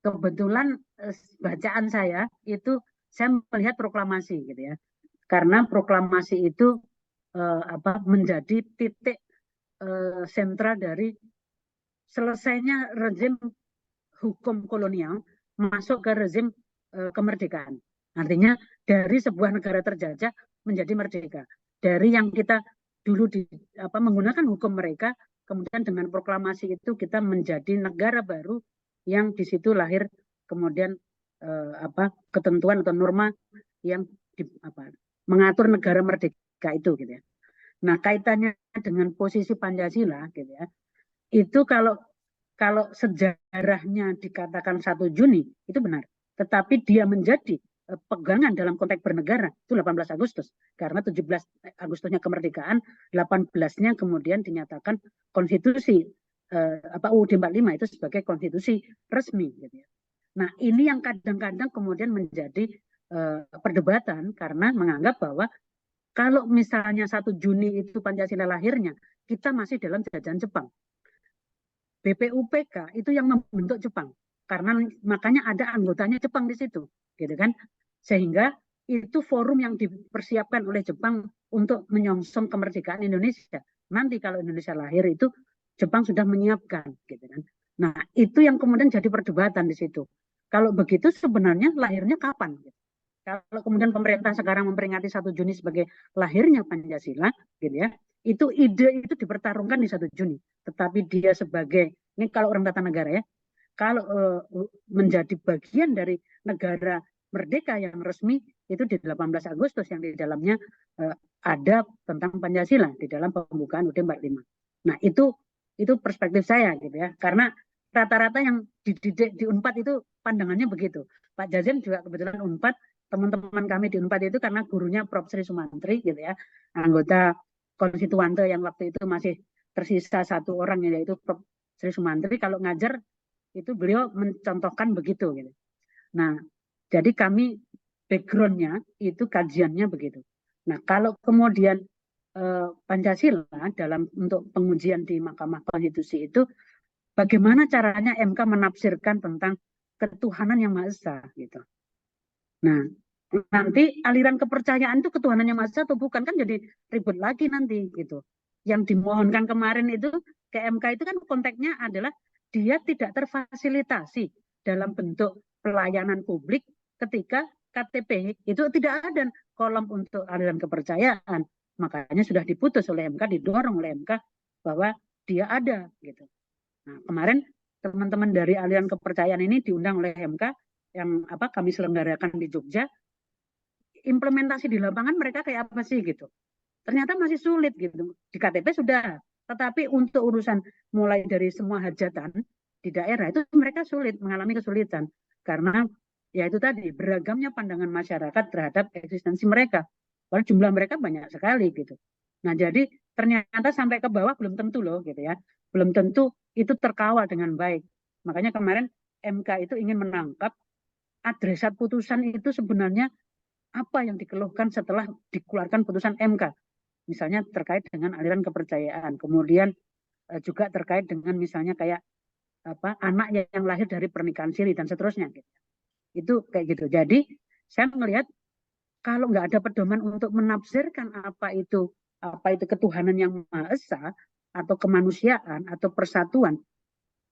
Kebetulan bacaan saya itu saya melihat proklamasi gitu ya, karena proklamasi itu menjadi titik sentra dari selesainya rezim hukum kolonial masuk ke rezim kemerdekaan. Artinya dari sebuah negara terjajah menjadi merdeka. Dari yang kita dulu menggunakan hukum mereka, kemudian dengan proklamasi itu kita menjadi negara baru yang di situ lahir kemudian ketentuan atau norma yang mengatur negara merdeka itu gitu ya. Nah, kaitannya dengan posisi Pancasila gitu ya. Itu kalau sejarahnya dikatakan 1 Juni itu benar, tetapi dia menjadi pegangan dalam konteks bernegara itu 18 Agustus, karena 17 Agustusnya kemerdekaan, 18-nya kemudian dinyatakan konstitusi UUD 45 itu sebagai konstitusi resmi gitu ya. Nah, ini yang kadang-kadang kemudian menjadi perdebatan karena menganggap bahwa kalau misalnya 1 Juni itu Pancasila lahirnya, kita masih dalam jajahan Jepang. BPUPK itu yang membentuk Jepang, karena makanya ada anggotanya Jepang di situ, gitu kan? Sehingga itu forum yang dipersiapkan oleh Jepang untuk menyongsong kemerdekaan Indonesia. Nanti kalau Indonesia lahir itu Jepang sudah menyiapkan, gitu kan? Nah, itu yang kemudian jadi perdebatan di situ. Kalau begitu sebenarnya lahirnya kapan? Kalau kemudian pemerintah sekarang memperingati 1 Juni sebagai lahirnya Pancasila, gitu ya, itu ide itu dipertarungkan di 1 Juni. Tetapi dia sebagai, ini kalau orang tata negara ya, kalau menjadi bagian dari negara merdeka yang resmi, itu di 18 Agustus yang di dalamnya ada tentang Pancasila di dalam pembukaan UUD 45. Nah, itu perspektif saya gitu ya. Karena rata-rata yang dididik di UNPAD itu pandangannya begitu. Pak Jazim juga kebetulan UNPAD, teman-teman kami di UNPAD itu karena gurunya Prof. Sri Sumantri gitu ya, anggota konstituante yang waktu itu masih tersisa 1 orang yaitu Prof. Sri Sumantri, kalau ngajar itu beliau mencontohkan begitu gitu. Nah, jadi kami backgroundnya itu kajiannya begitu. Nah, kalau kemudian Pancasila dalam untuk pengujian di Mahkamah Konstitusi itu bagaimana caranya MK menafsirkan tentang ketuhanan yang Maha Esa gitu. Nah, nanti aliran kepercayaan itu ketuhanan yang Maha Esa atau bukan, kan jadi ribet lagi nanti gitu. Yang dimohonkan kemarin itu ke MK itu kan konteksnya adalah dia tidak terfasilitasi dalam bentuk pelayanan publik ketika KTP itu tidak ada kolom untuk aliran kepercayaan. Makanya sudah diputus oleh MK, didorong oleh MK bahwa dia ada gitu. Nah, kemarin teman-teman dari aliran kepercayaan ini diundang oleh MK yang kami selenggarakan di Jogja. Implementasi di lapangan mereka kayak apa sih gitu. Ternyata masih sulit gitu. Di KTP sudah, tetapi untuk urusan mulai dari semua hajatan di daerah itu mereka sulit, mengalami kesulitan karena ya itu tadi beragamnya pandangan masyarakat terhadap eksistensi mereka. Padahal jumlah mereka banyak sekali gitu. Nah, jadi ternyata sampai ke bawah belum tentu loh gitu ya. Belum tentu itu terkawal dengan baik. Makanya kemarin MK itu ingin menangkap adresat putusan itu sebenarnya apa yang dikeluhkan setelah dikeluarkan putusan MK. Misalnya terkait dengan aliran kepercayaan. Kemudian juga terkait dengan misalnya kayak anak yang lahir dari pernikahan siri dan seterusnya gitu. Itu kayak gitu. Jadi saya melihat kalau nggak ada pedoman untuk menafsirkan apa itu ketuhanan yang Maha Esa atau kemanusiaan atau persatuan,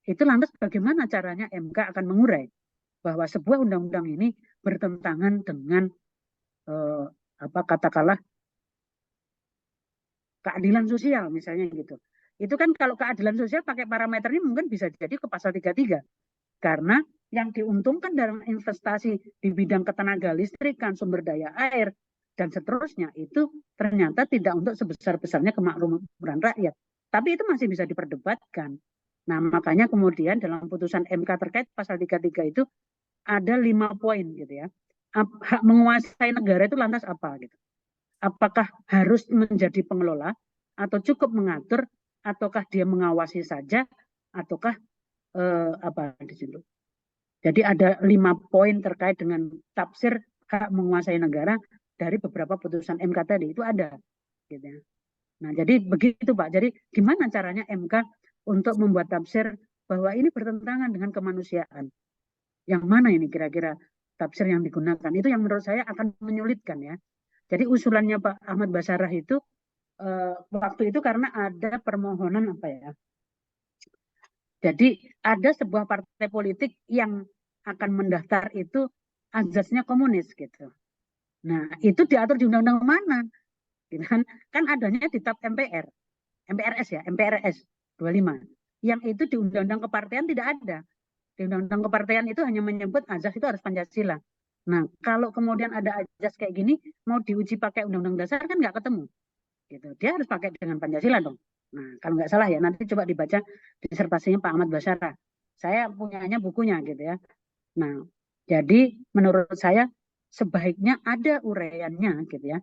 itu lantas bagaimana caranya MK akan mengurai bahwa sebuah undang-undang ini bertentangan dengan katakanlah keadilan sosial misalnya gitu. Itu kan kalau keadilan sosial pakai parameter ini mungkin bisa jadi ke pasal 33. Karena yang diuntungkan dalam investasi di bidang ketenaga listrikan, sumber daya air, dan seterusnya itu ternyata tidak untuk sebesar-besarnya kemakmuran rakyat. Tapi itu masih bisa diperdebatkan. Nah, makanya kemudian dalam putusan MK terkait pasal 33 itu ada 5 poin gitu ya. Hak menguasai negara itu lantas apa gitu. apakah harus menjadi pengelola atau cukup mengatur, ataukah dia mengawasi saja, ataukah apa di situ. Jadi ada 5 poin terkait dengan tafsir hak menguasai negara dari beberapa putusan MK tadi, itu ada. Gitu ya. Nah, jadi begitu Pak. Jadi gimana caranya MK untuk membuat tafsir bahwa ini bertentangan dengan kemanusiaan? Yang mana ini kira-kira tafsir yang digunakan? Itu yang menurut saya akan menyulitkan ya. Jadi usulannya Pak Ahmad Basarah itu waktu itu karena ada permohonan apa ya? Jadi ada sebuah partai politik yang akan mendaftar itu azasnya komunis gitu. Nah, itu diatur di undang-undang mana? Gitu kan adanya di TAP MPR. MPRS ya, MPRS 25. Yang itu di undang-undang kepartean tidak ada. Di undang-undang kepartean itu hanya menyebut azas itu harus Pancasila. Nah, kalau kemudian ada azas kayak gini mau diuji pakai undang-undang dasar kan nggak ketemu. Gitu. Dia harus pakai dengan Pancasila dong. Nah, kalau nggak salah ya, nanti coba dibaca disertasinya Pak Ahmad Basarah. Saya punyanya bukunya gitu ya. Nah, jadi menurut saya sebaiknya ada uraiannya gitu ya.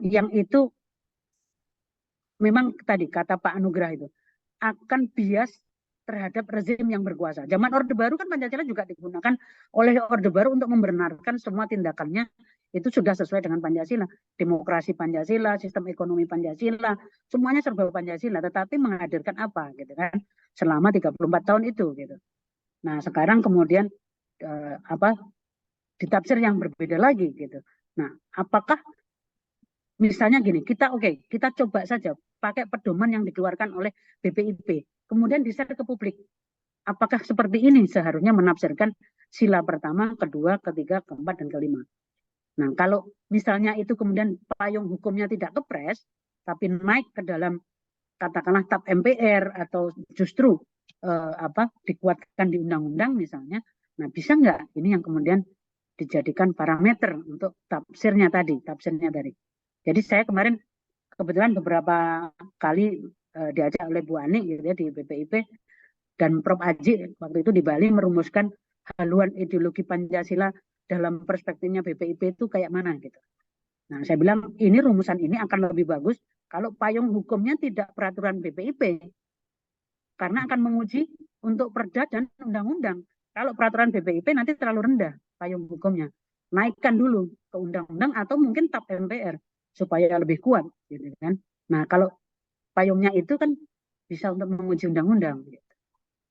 Yang itu memang tadi kata Pak Anugrah itu akan bias terhadap rezim yang berkuasa. Zaman Orde Baru kan Pancasila juga digunakan oleh Orde Baru untuk membenarkan semua tindakannya itu sudah sesuai dengan Pancasila. Demokrasi Pancasila, sistem ekonomi Pancasila, semuanya serba Pancasila, tetapi menghadirkan apa gitu kan selama 34 tahun itu gitu. Nah, sekarang kemudian ditafsir yang berbeda lagi gitu. Nah, apakah misalnya gini, kita coba saja pakai pedoman yang dikeluarkan oleh BPIP, kemudian di-share ke publik. Apakah seperti ini seharusnya menafsirkan sila pertama, kedua, ketiga, keempat, dan kelima. Nah, kalau misalnya itu kemudian payung hukumnya tidak kepres, tapi naik ke dalam katakanlah TAP MPR atau justru dikuatkan di undang-undang misalnya, nah bisa nggak ini yang kemudian dijadikan parameter untuk tafsirnya tadi. Jadi saya kemarin kebetulan beberapa kali diajak oleh Bu Ani gitu ya di BPIP dan Prof Aji waktu itu di Bali merumuskan haluan ideologi Pancasila dalam perspektifnya BPIP itu kayak mana gitu. Nah, saya bilang ini rumusan ini akan lebih bagus kalau payung hukumnya tidak peraturan BPIP. Karena akan menguji untuk perda dan undang-undang. Kalau peraturan BPIP nanti terlalu rendah payung hukumnya. Naikkan dulu ke undang-undang atau mungkin TAP MPR supaya lebih kuat gitu kan. Nah, kalau payungnya itu kan bisa untuk menguji undang-undang gitu.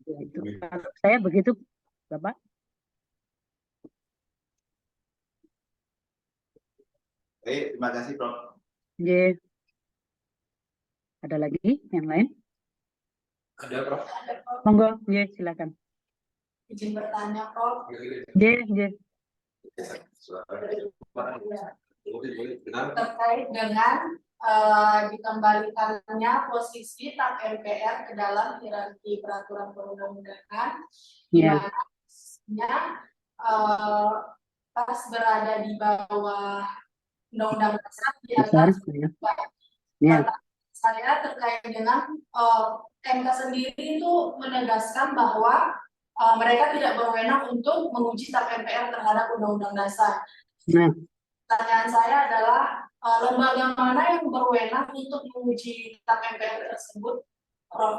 Itu. Kalau saya begitu, Bapak. Terima kasih, Prof. Yeah. Ada lagi yang lain? Ada, Prof. Monggo, yeah, silakan. Izin bertanya, Prof. Yeah. Terkait dengan dikembalikannya posisi TAP MPR ke dalam hierarki peraturan perundang-undangan, Yeah. pas berada di bawah undang-undang dasar di atas. Saya terkait dengan MK sendiri itu menegaskan bahwa mereka tidak berwenang untuk menguji TAP MPR terhadap undang-undang dasar. Pertanyaan saya adalah lembaga mana yang berwenang untuk menguji TAP MPR tersebut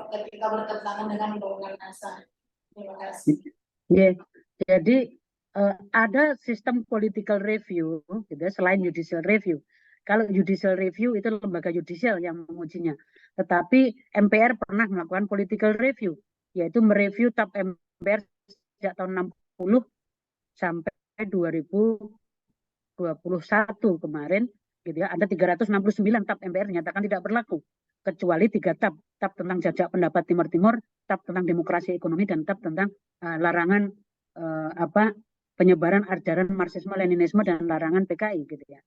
ketika bertentangan dengan undang-undang dasar? Terima kasih. Yeah. Jadi ada sistem political review, gitu, selain judicial review. Kalau judicial review itu lembaga judicial yang mengujinya. Tetapi MPR pernah melakukan political review, yaitu mereview TAP MPR sejak tahun 60 sampai 2021 kemarin, gitu ya. Ada 369 TAP MPR dinyatakan tidak berlaku, kecuali 3 TAP, TAP tentang jajak pendapat Timur-Timur, TAP tentang demokrasi ekonomi, dan TAP tentang larangan penyebaran ajaran Marxisme-Leninisme dan larangan PKI gitu ya.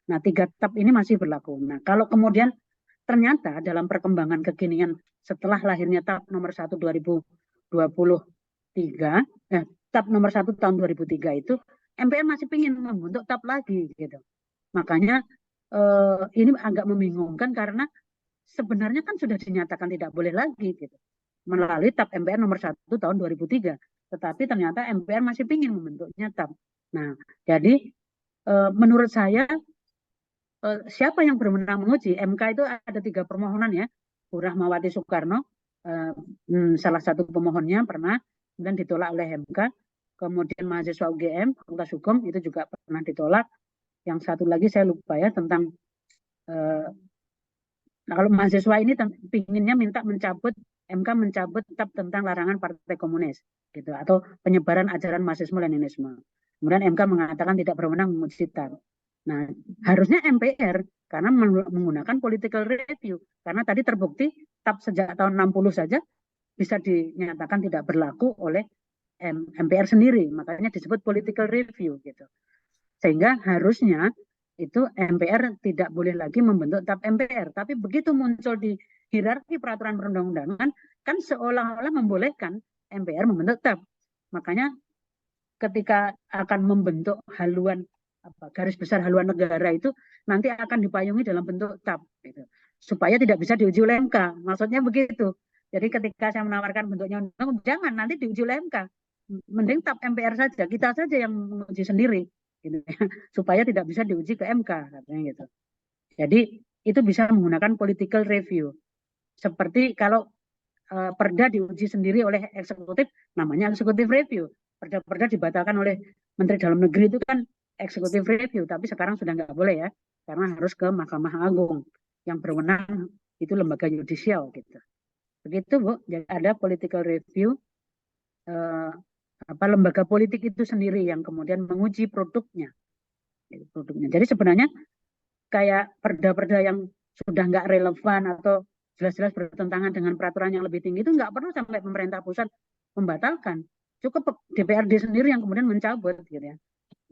Nah, 3 TAP ini masih berlaku. Nah, kalau kemudian ternyata dalam perkembangan kekinian setelah lahirnya TAP nomor 1 2023, TAP nomor 1 tahun 2003 itu MPR masih ingin membentuk TAP lagi gitu. Makanya ini agak membingungkan karena sebenarnya kan sudah dinyatakan tidak boleh lagi gitu melalui TAP MPR nomor 1 tahun 2003. Tetapi ternyata MPR masih ingin membentuknya TAP. Nah, jadi menurut saya siapa yang berwenang menguji? MK itu ada 3 permohonan ya. Bu Rahmawati Soekarno, salah satu pemohonnya pernah, kemudian ditolak oleh MK. Kemudian mahasiswa UGM, Fakultas Hukum itu juga pernah ditolak. Yang satu lagi saya lupa ya tentang nah, kalau mahasiswa ini pinginnya minta mencabut MK mencabut kitab tentang larangan Partai Komunis gitu atau penyebaran ajaran Marxisme Leninisme. Kemudian MK mengatakan tidak berwenang menguji kitab. Nah, harusnya MPR karena menggunakan political review karena tadi terbukti kitab sejak tahun 60 saja bisa dinyatakan tidak berlaku oleh MPR sendiri, makanya disebut political review gitu. Sehingga harusnya itu MPR tidak boleh lagi membentuk TAP MPR. Tapi begitu muncul di hierarki peraturan perundang-undangan, kan seolah-olah membolehkan MPR membentuk TAP. Makanya ketika akan membentuk haluan garis besar haluan negara itu nanti akan dipayungi dalam bentuk TAP, gitu. Supaya tidak bisa diuji oleh MK. Maksudnya begitu. Jadi ketika saya menawarkan bentuknya undang, jangan nanti diuji oleh MK. Mending TAP MPR saja, kita saja yang menguji sendiri. Gitu ya, supaya tidak bisa diuji ke MK katanya gitu. Jadi itu bisa menggunakan political review. Seperti kalau perda diuji sendiri oleh eksekutif, namanya executive review. Perda-perda dibatalkan oleh Menteri Dalam Negeri itu kan executive review, tapi sekarang sudah nggak boleh ya, karena harus ke Mahkamah Agung yang berwenang itu lembaga yudisial gitu. Begitu Bu, jadi ada political review. Lembaga politik itu sendiri yang kemudian menguji produknya. Jadi sebenarnya kayak perda-perda yang sudah nggak relevan atau jelas-jelas bertentangan dengan peraturan yang lebih tinggi itu nggak perlu sampai pemerintah pusat membatalkan. Cukup DPRD sendiri yang kemudian mencabut gitu ya.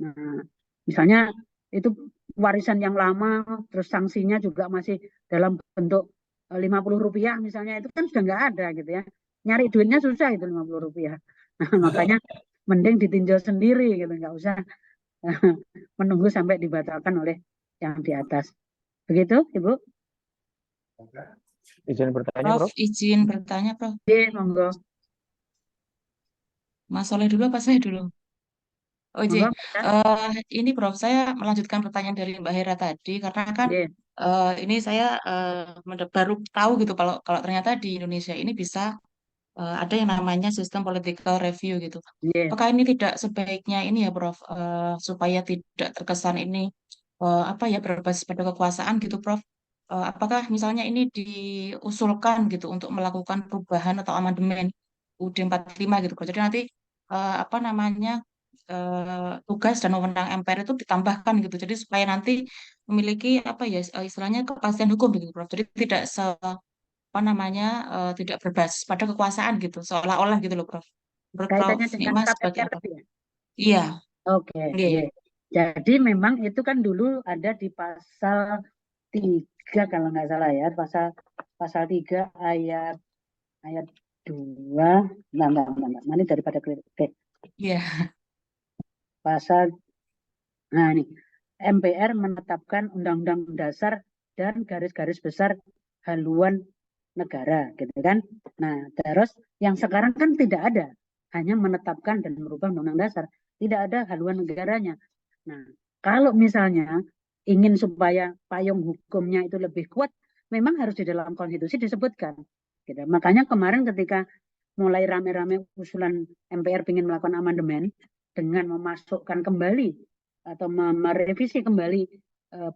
Nah, misalnya itu warisan yang lama, terus sanksinya juga masih dalam bentuk Rp50 misalnya, itu kan sudah nggak ada gitu ya. Nyari duitnya susah itu Rp50. Nah, makanya mending ditinjau sendiri gitu, nggak usah menunggu sampai dibatalkan oleh yang di atas. Begitu, Ibu? Izin bertanya, Prof. Izin bertanya, Prof. Iya, monggo. Mas Soleh dulu apa saya dulu? Oh, Monggo, ini Prof, saya melanjutkan pertanyaan dari Mbak Hera tadi karena kan ini saya baru tahu gitu kalau ternyata di Indonesia ini bisa ada yang namanya sistem political review gitu. Apakah ini tidak sebaiknya ini ya Prof, supaya tidak terkesan ini berbasis pada kekuasaan gitu Prof? Apakah misalnya ini diusulkan gitu untuk melakukan perubahan atau amandemen UUD 45 gitu Prof? Jadi nanti tugas dan wewenang MPR itu ditambahkan gitu. Jadi supaya nanti memiliki istilahnya kepastian hukum gitu Prof. Jadi tidak tidak berbasis pada kekuasaan gitu, seolah-olah gitu loh Prof. Menurut Prof Nikmas sebagai apa? Iya. Oke. Jadi memang itu kan dulu ada di pasal 3 kalau nggak salah ya, pasal 3 ayat 2. Nanti daripada klik. Iya. Nah ini MPR menetapkan undang-undang dasar dan garis-garis besar haluan negara gitu kan. Nah terus yang sekarang kan tidak ada, hanya menetapkan dan merubah undang-undang dasar, tidak ada haluan negaranya. Nah kalau misalnya ingin supaya payung hukumnya itu lebih kuat, memang harus di dalam konstitusi disebutkan gitu. Makanya kemarin ketika mulai rame-rame usulan MPR ingin melakukan amandemen dengan memasukkan kembali atau merevisi kembali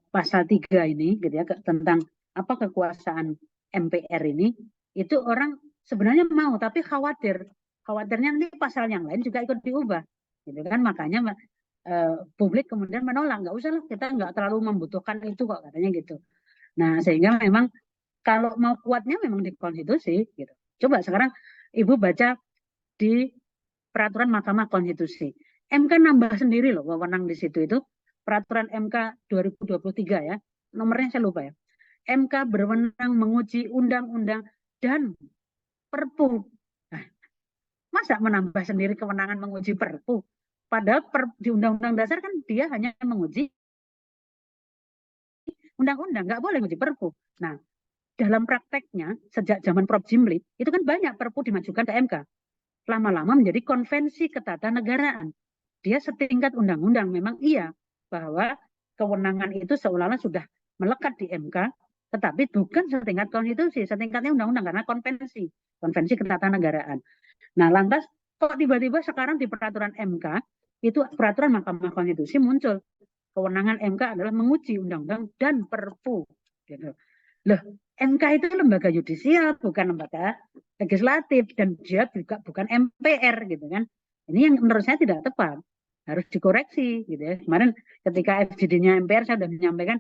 pasal 3 ini gitu ya, tentang apa kekuasaan MPR ini, itu orang sebenarnya mau tapi khawatirnya nanti pasal yang lain juga ikut diubah gitu kan. Makanya publik kemudian menolak, nggak usah lah, kita nggak terlalu membutuhkan itu kok katanya gitu. Nah sehingga memang kalau mau kuatnya memang di konstitusi gitu. Coba sekarang Ibu baca di peraturan Mahkamah Konstitusi, MK nambah sendiri loh wewenang di situ, itu peraturan MK 2023 ya, nomornya saya lupa ya. MK berwenang menguji undang-undang dan perpu. Nah, masa menambah sendiri kewenangan menguji perpu? Padahal di Undang-Undang Dasar kan dia hanya menguji undang-undang, nggak boleh menguji perpu. Nah, dalam prakteknya sejak zaman Prof. Jimli itu kan banyak perpu dimajukan ke MK. Lama-lama menjadi konvensi ketatanegaraan. Dia setingkat undang-undang, memang iya bahwa kewenangan itu seolah-olah sudah melekat di MK, tetapi bukan setingkat konstitusi, setingkatnya undang-undang karena konvensi ketatanegaraan. Nah, lantas kok tiba-tiba sekarang di peraturan MK itu peraturan Mahkamah Konstitusi muncul kewenangan MK adalah menguji undang-undang dan perpu. Gitu. Loh, MK itu lembaga yudisial, bukan lembaga legislatif, dan dia juga bukan MPR gitu kan. Ini yang menurut saya tidak tepat, harus dikoreksi gitu ya. Kemarin ketika FGD-nya MPR saya sudah menyampaikan,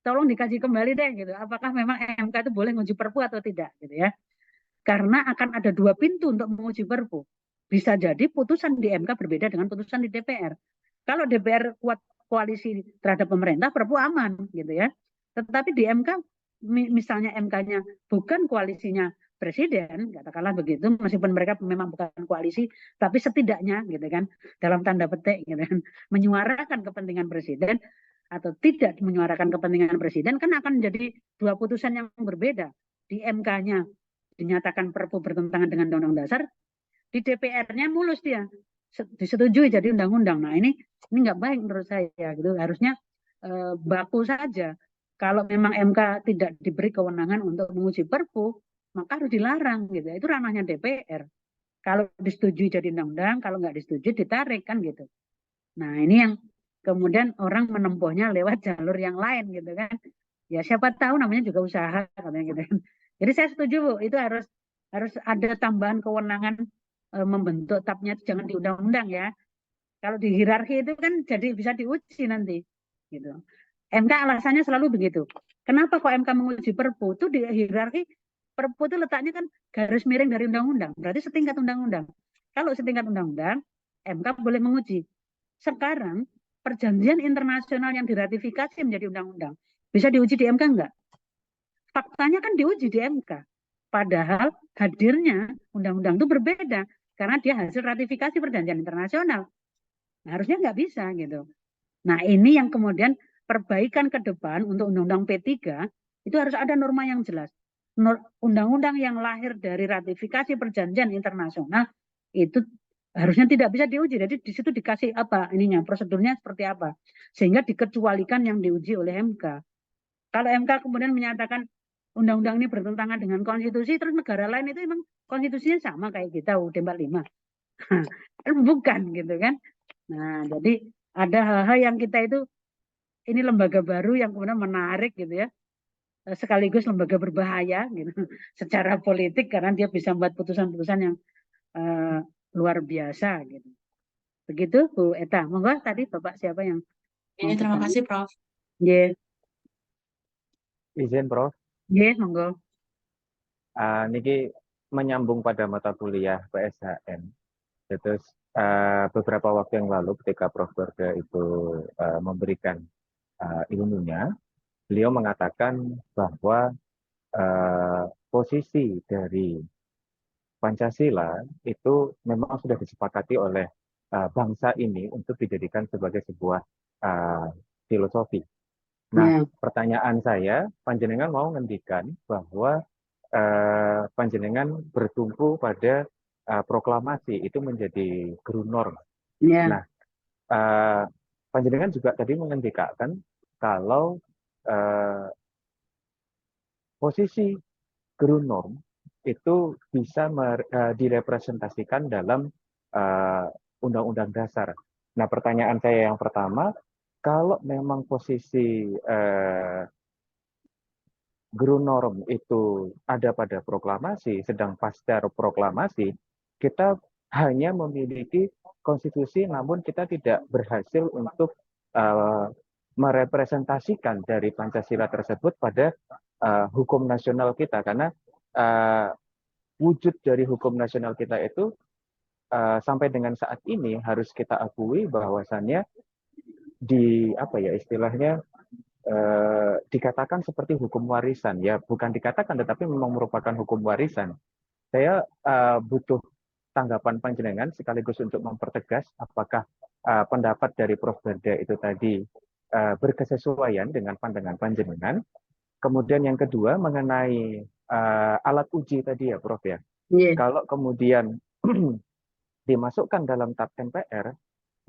tolong dikaji kembali deh gitu. Apakah memang MK itu boleh menguji perpu atau tidak gitu ya. Karena akan ada 2 pintu untuk menguji perpu. Bisa jadi putusan di MK berbeda dengan putusan di DPR. Kalau DPR kuat koalisi terhadap pemerintah, perpu aman gitu ya. Tetapi di MK, misalnya MK-nya bukan koalisinya presiden, katakanlah begitu, meskipun mereka memang bukan koalisi, tapi setidaknya gitu kan, dalam tanda petik gitu kan, menyuarakan kepentingan presiden atau tidak menyuarakan kepentingan presiden, kan akan jadi 2 putusan yang berbeda. Di MK-nya dinyatakan perpu bertentangan dengan Undang-Undang Dasar, di DPR-nya mulus dia, disetujui jadi undang-undang. Nah ini nggak baik menurut saya gitu. Harusnya baku saja. Kalau memang MK tidak diberi kewenangan untuk menguji perpu, maka harus dilarang gitu. Itu ranahnya DPR. Kalau disetujui jadi undang-undang, kalau nggak disetujui ditarik kan gitu. Nah ini yang kemudian orang menempuhnya lewat jalur yang lain gitu kan. Ya siapa tahu namanya juga usaha katanya gitu kan. Jadi saya setuju Bu, itu harus ada tambahan kewenangan membentuk tabnya jangan di undang-undang ya. Kalau di hierarki itu kan jadi bisa diuji nanti gitu. MK alasannya selalu begitu. Kenapa kok MK menguji perpu? Itu di hierarki perpu itu letaknya kan garis miring dari undang-undang. Berarti setingkat undang-undang. Kalau setingkat undang-undang, MK boleh menguji. Sekarang perjanjian internasional yang diratifikasi menjadi undang-undang bisa diuji di MK enggak? Faktanya kan diuji di MK. Padahal hadirnya undang-undang itu berbeda karena dia hasil ratifikasi perjanjian internasional. Nah, harusnya nggak bisa gitu. Nah ini yang kemudian perbaikan ke depan untuk undang-undang P3 itu harus ada norma yang jelas. Undang-undang yang lahir dari ratifikasi perjanjian internasional itu harusnya tidak bisa diuji. Jadi di situ dikasih apa ininya, prosedurnya seperti apa. Sehingga dikecualikan yang diuji oleh MK. Kalau MK kemudian menyatakan undang-undang ini bertentangan dengan konstitusi, terus negara lain itu memang konstitusinya sama kayak kita UUD 45. Bukan gitu kan. Nah, jadi ada hal-hal yang kita itu ini lembaga baru yang kemudian menarik gitu ya, sekaligus lembaga berbahaya gitu secara politik karena dia bisa membuat putusan-putusan yang luar biasa gitu. Begitu Bu Eta. Monggo tadi Bapak siapa yang terima kasih Prof. Yeah. Izin Prof. Yeah, monggo. Niki menyambung pada mata kuliah PSHM. Terus beberapa waktu yang lalu ketika Prof. Berga itu memberikan ilmunya, beliau mengatakan bahwa posisi dari Pancasila itu memang sudah disepakati oleh bangsa ini untuk dijadikan sebagai sebuah filosofi. Nah, pertanyaan saya, panjenengan mau ngendikan bahwa panjenengan bertumpu pada proklamasi itu menjadi ground norm. Nah, panjenengan juga tadi mengendikakan kalau posisi ground norm itu bisa direpresentasikan dalam Undang-Undang Dasar. Nah, pertanyaan saya yang pertama, kalau memang posisi ground norm itu ada pada proklamasi, sedang pasca proklamasi, kita hanya memiliki konstitusi, namun kita tidak berhasil untuk merepresentasikan dari Pancasila tersebut pada hukum nasional kita, karena wujud dari hukum nasional kita itu sampai dengan saat ini harus kita akui bahwasannya di apa ya istilahnya dikatakan seperti hukum warisan, ya bukan dikatakan tetapi memang merupakan hukum warisan. Saya butuh tanggapan panjenengan sekaligus untuk mempertegas apakah pendapat dari Prof. Berga itu tadi berkesesuaian dengan pandangan panjenengan. Kemudian yang kedua mengenai alat uji tadi ya Prof ya. Kalau kemudian dimasukkan dalam tab MPR,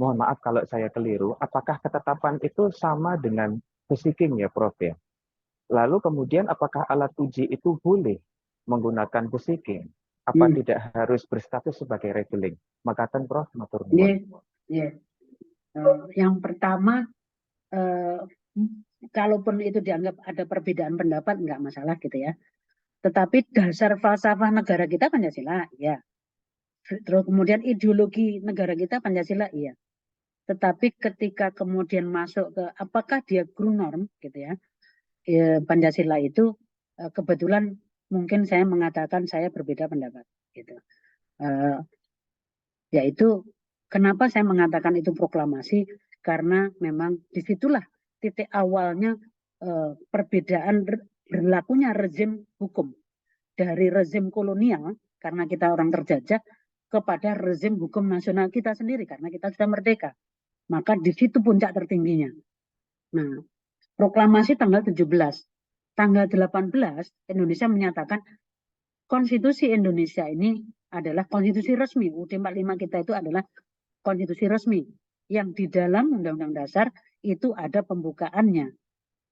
mohon maaf kalau saya keliru, apakah ketetapan itu sama dengan besiking ya Prof ya. Lalu kemudian apakah alat uji itu boleh menggunakan besiking? Apa tidak harus berstatus sebagai regeling? Makaten Prof, matur nuwun. Yang pertama, kalaupun itu dianggap ada perbedaan pendapat, nggak masalah gitu ya. Tetapi dasar falsafah negara kita Pancasila, ya. Terus kemudian ideologi negara kita Pancasila, iya. Tetapi ketika kemudian masuk ke apakah dia Grundnorm gitu ya, Pancasila itu kebetulan mungkin saya mengatakan saya berbeda pendapat gitu. Yaitu kenapa saya mengatakan itu proklamasi, karena memang disitulah titik awalnya perbedaan berlakunya rezim hukum dari rezim kolonial karena kita orang terjajah kepada rezim hukum nasional kita sendiri karena kita sudah merdeka. Maka di situ puncak tertingginya. Nah, proklamasi tanggal 17. Tanggal 18 Indonesia menyatakan konstitusi Indonesia ini adalah konstitusi resmi. UUD 45 kita itu adalah konstitusi resmi yang di dalam Undang-Undang Dasar itu ada pembukaannya.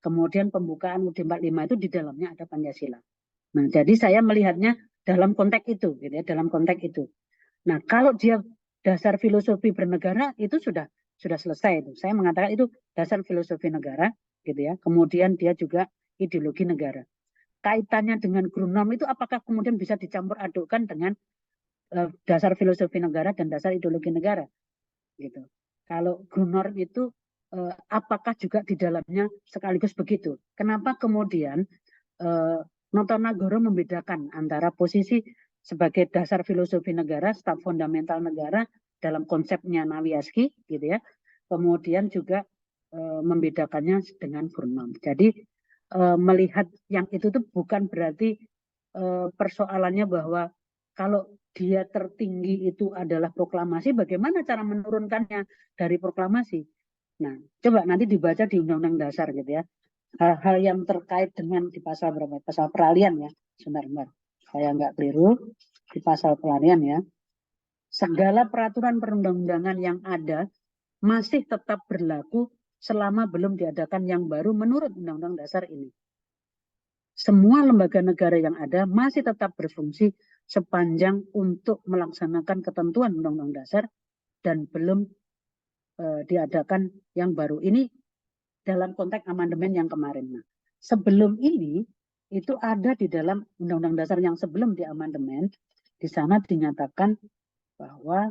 Kemudian pembukaan UUD 45 itu di dalamnya ada Pancasila. Nah, jadi saya melihatnya dalam konteks itu, gitu ya, dalam konteks itu. Nah, kalau dia dasar filosofi bernegara itu sudah selesai itu. Saya mengatakan itu dasar filosofi negara, gitu ya. Kemudian dia juga ideologi negara. Kaitannya dengan Grundnorm itu apakah kemudian bisa dicampur adukkan dengan dasar filosofi negara dan dasar ideologi negara, gitu. Kalau Grundnorm itu apakah juga di dalamnya sekaligus begitu? Kenapa kemudian Notonegoro membedakan antara posisi sebagai dasar filosofi negara, staf fundamental negara dalam konsepnya Nawiaski, gitu ya. Kemudian juga membedakannya dengan Grundnorm. Jadi melihat yang itu tuh bukan berarti persoalannya bahwa kalau dia tertinggi itu adalah proklamasi, bagaimana cara menurunkannya dari proklamasi? Nah, coba nanti dibaca di Undang-Undang Dasar gitu ya. Hal-hal yang terkait dengan di pasal berapa? Pasal peralihan ya. Sebentar. Saya nggak keliru. Di pasal peralihan ya. Segala peraturan perundang-undangan yang ada masih tetap berlaku selama belum diadakan yang baru menurut Undang-Undang Dasar ini. Semua lembaga negara yang ada masih tetap berfungsi sepanjang untuk melaksanakan ketentuan Undang-Undang Dasar dan belum diadakan yang baru. Ini dalam konteks amandemen yang kemarin. Nah, sebelum ini itu ada di dalam Undang-Undang Dasar yang sebelum di amandemen, di sana dinyatakan bahwa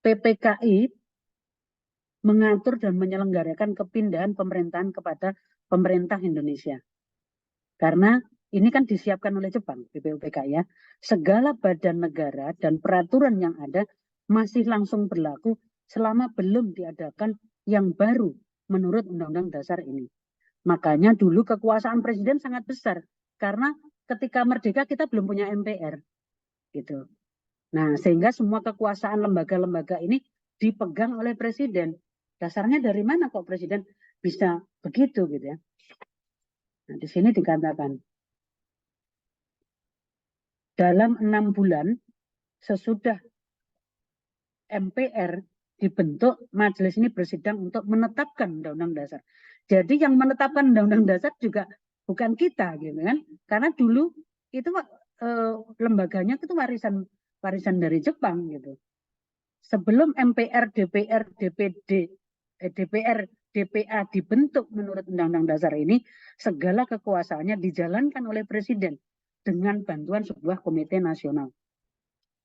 PPKI mengatur dan menyelenggarakan kepindahan pemerintahan kepada pemerintah Indonesia. Karena ini kan disiapkan oleh Jepang, BPUPKI ya. Segala badan negara dan peraturan yang ada masih langsung berlaku selama belum diadakan yang baru menurut Undang-Undang Dasar ini. Makanya dulu kekuasaan presiden sangat besar karena ketika merdeka kita belum punya MPR gitu. Nah, sehingga semua kekuasaan lembaga-lembaga ini dipegang oleh presiden. Dasarnya dari mana kok presiden bisa begitu gitu ya. Nah, di sini dikatakan dalam 6 bulan sesudah MPR dibentuk, majelis ini bersidang untuk menetapkan Undang-Undang Dasar. Jadi yang menetapkan Undang-Undang Dasar juga bukan kita, gitu kan? Karena dulu itu lembaganya itu warisan dari Jepang, gitu. Sebelum MPR, DPR, DPD, DPR, DPA dibentuk menurut Undang-Undang Dasar ini, segala kekuasaannya dijalankan oleh Presiden dengan bantuan sebuah komite nasional.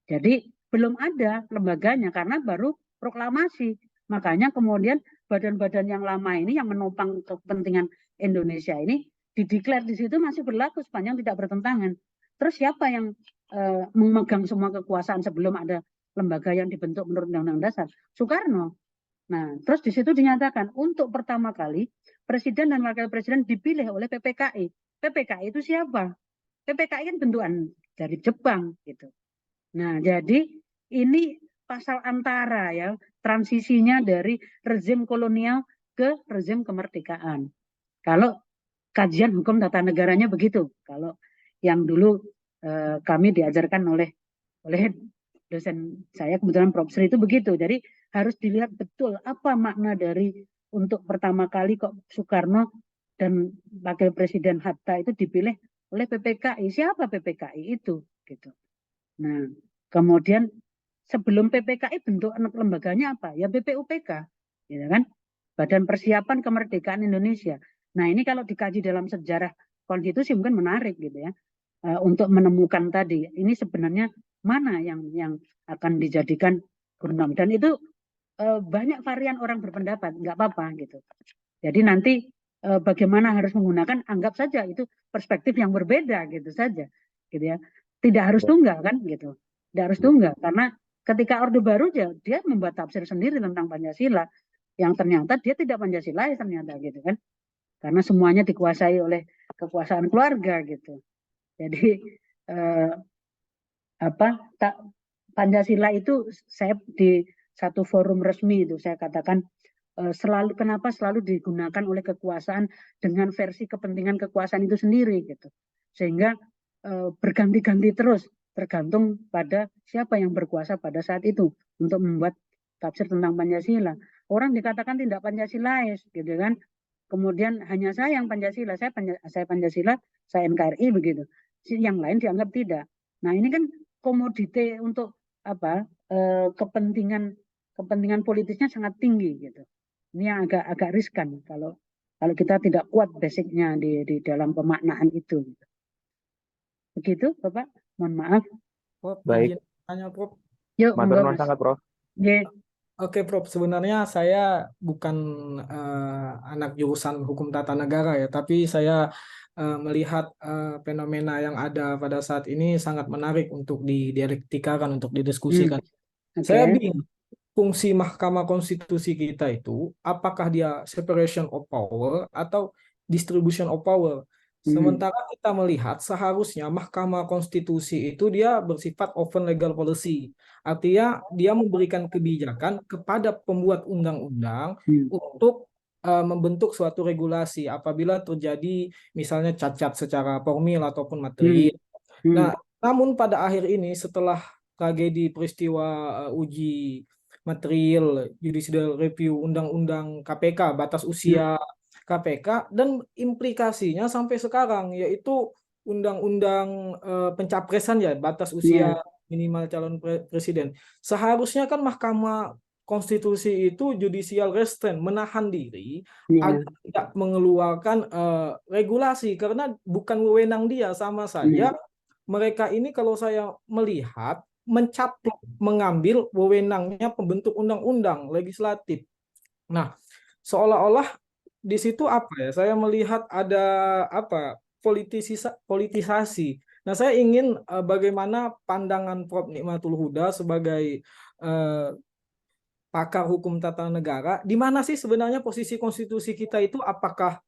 Jadi belum ada lembaganya karena baru proklamasi. Makanya kemudian badan-badan yang lama ini yang menopang kepentingan Indonesia ini dideklar di situ masih berlaku sepanjang tidak bertentangan. Terus siapa yang memegang semua kekuasaan sebelum ada lembaga yang dibentuk menurut Undang-Undang Dasar? Soekarno. Nah, terus di situ dinyatakan untuk pertama kali presiden dan wakil presiden dipilih oleh PPKI. PPKI itu siapa? PPKI kan bentukan dari Jepang gitu. Nah, jadi ini pasal antara ya, transisinya dari rezim kolonial ke rezim kemerdekaan. Kalau kajian hukum tata negaranya begitu. Kalau yang dulu kami diajarkan oleh dosen saya kebetulan Prof. Sri itu begitu. Jadi harus dilihat betul apa makna dari untuk pertama kali kok Soekarno dan Wakil Presiden Hatta itu dipilih oleh PPKI. Siapa PPKI itu? Gitu. Nah, kemudian sebelum PPKI bentuk anak lembaganya apa? Ya BPUPK, gitu kan? Badan Persiapan Kemerdekaan Indonesia. Nah, ini kalau dikaji dalam sejarah konstitusi mungkin menarik gitu ya. Untuk menemukan tadi ini sebenarnya mana yang akan dijadikan gurnom, dan itu banyak varian orang berpendapat, nggak apa-apa gitu. Jadi nanti bagaimana harus menggunakan, anggap saja itu perspektif yang berbeda gitu saja, gitu ya. Tidak harus tunggal kan gitu, tidak harus tunggal karena ketika Orde Baru dia membuat tafsir sendiri tentang Pancasila yang ternyata dia tidak Pancasilais ternyata gitu kan, karena semuanya dikuasai oleh kekuasaan keluarga gitu. Jadi Pancasila itu saya di satu forum resmi itu saya katakan kenapa selalu digunakan oleh kekuasaan dengan versi kepentingan kekuasaan itu sendiri gitu, sehingga berganti-ganti terus tergantung pada siapa yang berkuasa pada saat itu untuk membuat tafsir tentang Pancasila. Orang dikatakan tidak Pancasilais gitu kan, kemudian hanya saya yang Pancasila, saya Pancasila, saya NKRI begitu, yang lain dianggap tidak. Nah ini kan komoditi untuk kepentingan politisnya sangat tinggi gitu. Ini yang agak riskan kalau kita tidak kuat basicnya di dalam pemaknaan itu. Begitu, Bapak. Mohon maaf. Prof, Baik. izin tanya, Prof. Yuk, Matur nuwun sangat, Prof. Yeah. Oke, Prof. Sebenarnya saya bukan anak jurusan hukum tata negara ya, tapi saya melihat fenomena yang ada pada saat ini sangat menarik untuk didialektikakan, untuk didiskusikan. Saya bingung. Fungsi Mahkamah Konstitusi kita itu, apakah dia separation of power atau distribution of power? Sementara kita melihat seharusnya Mahkamah Konstitusi itu dia bersifat open legal policy. Artinya dia memberikan kebijakan kepada pembuat undang-undang untuk membentuk suatu regulasi apabila terjadi misalnya cacat secara formil ataupun material. Nah, namun pada akhir ini setelah tragedi peristiwa uji material judicial review undang-undang KPK, batas usia KPK, dan implikasinya sampai sekarang yaitu undang-undang pencapresan ya, batas usia minimal calon presiden. Seharusnya kan Mahkamah Konstitusi itu judicial restraint, menahan diri agar tidak mengeluarkan regulasi karena bukan wewenang dia, sama saja mereka ini kalau saya melihat mencaplok mengambil wewenangnya pembentuk undang-undang legislatif. Nah, seolah-olah di situ saya melihat ada politisasi. Nah, saya ingin bagaimana pandangan Prof. Nikmatul Huda sebagai pakar hukum tata negara, di mana sih sebenarnya posisi konstitusi kita itu, apakah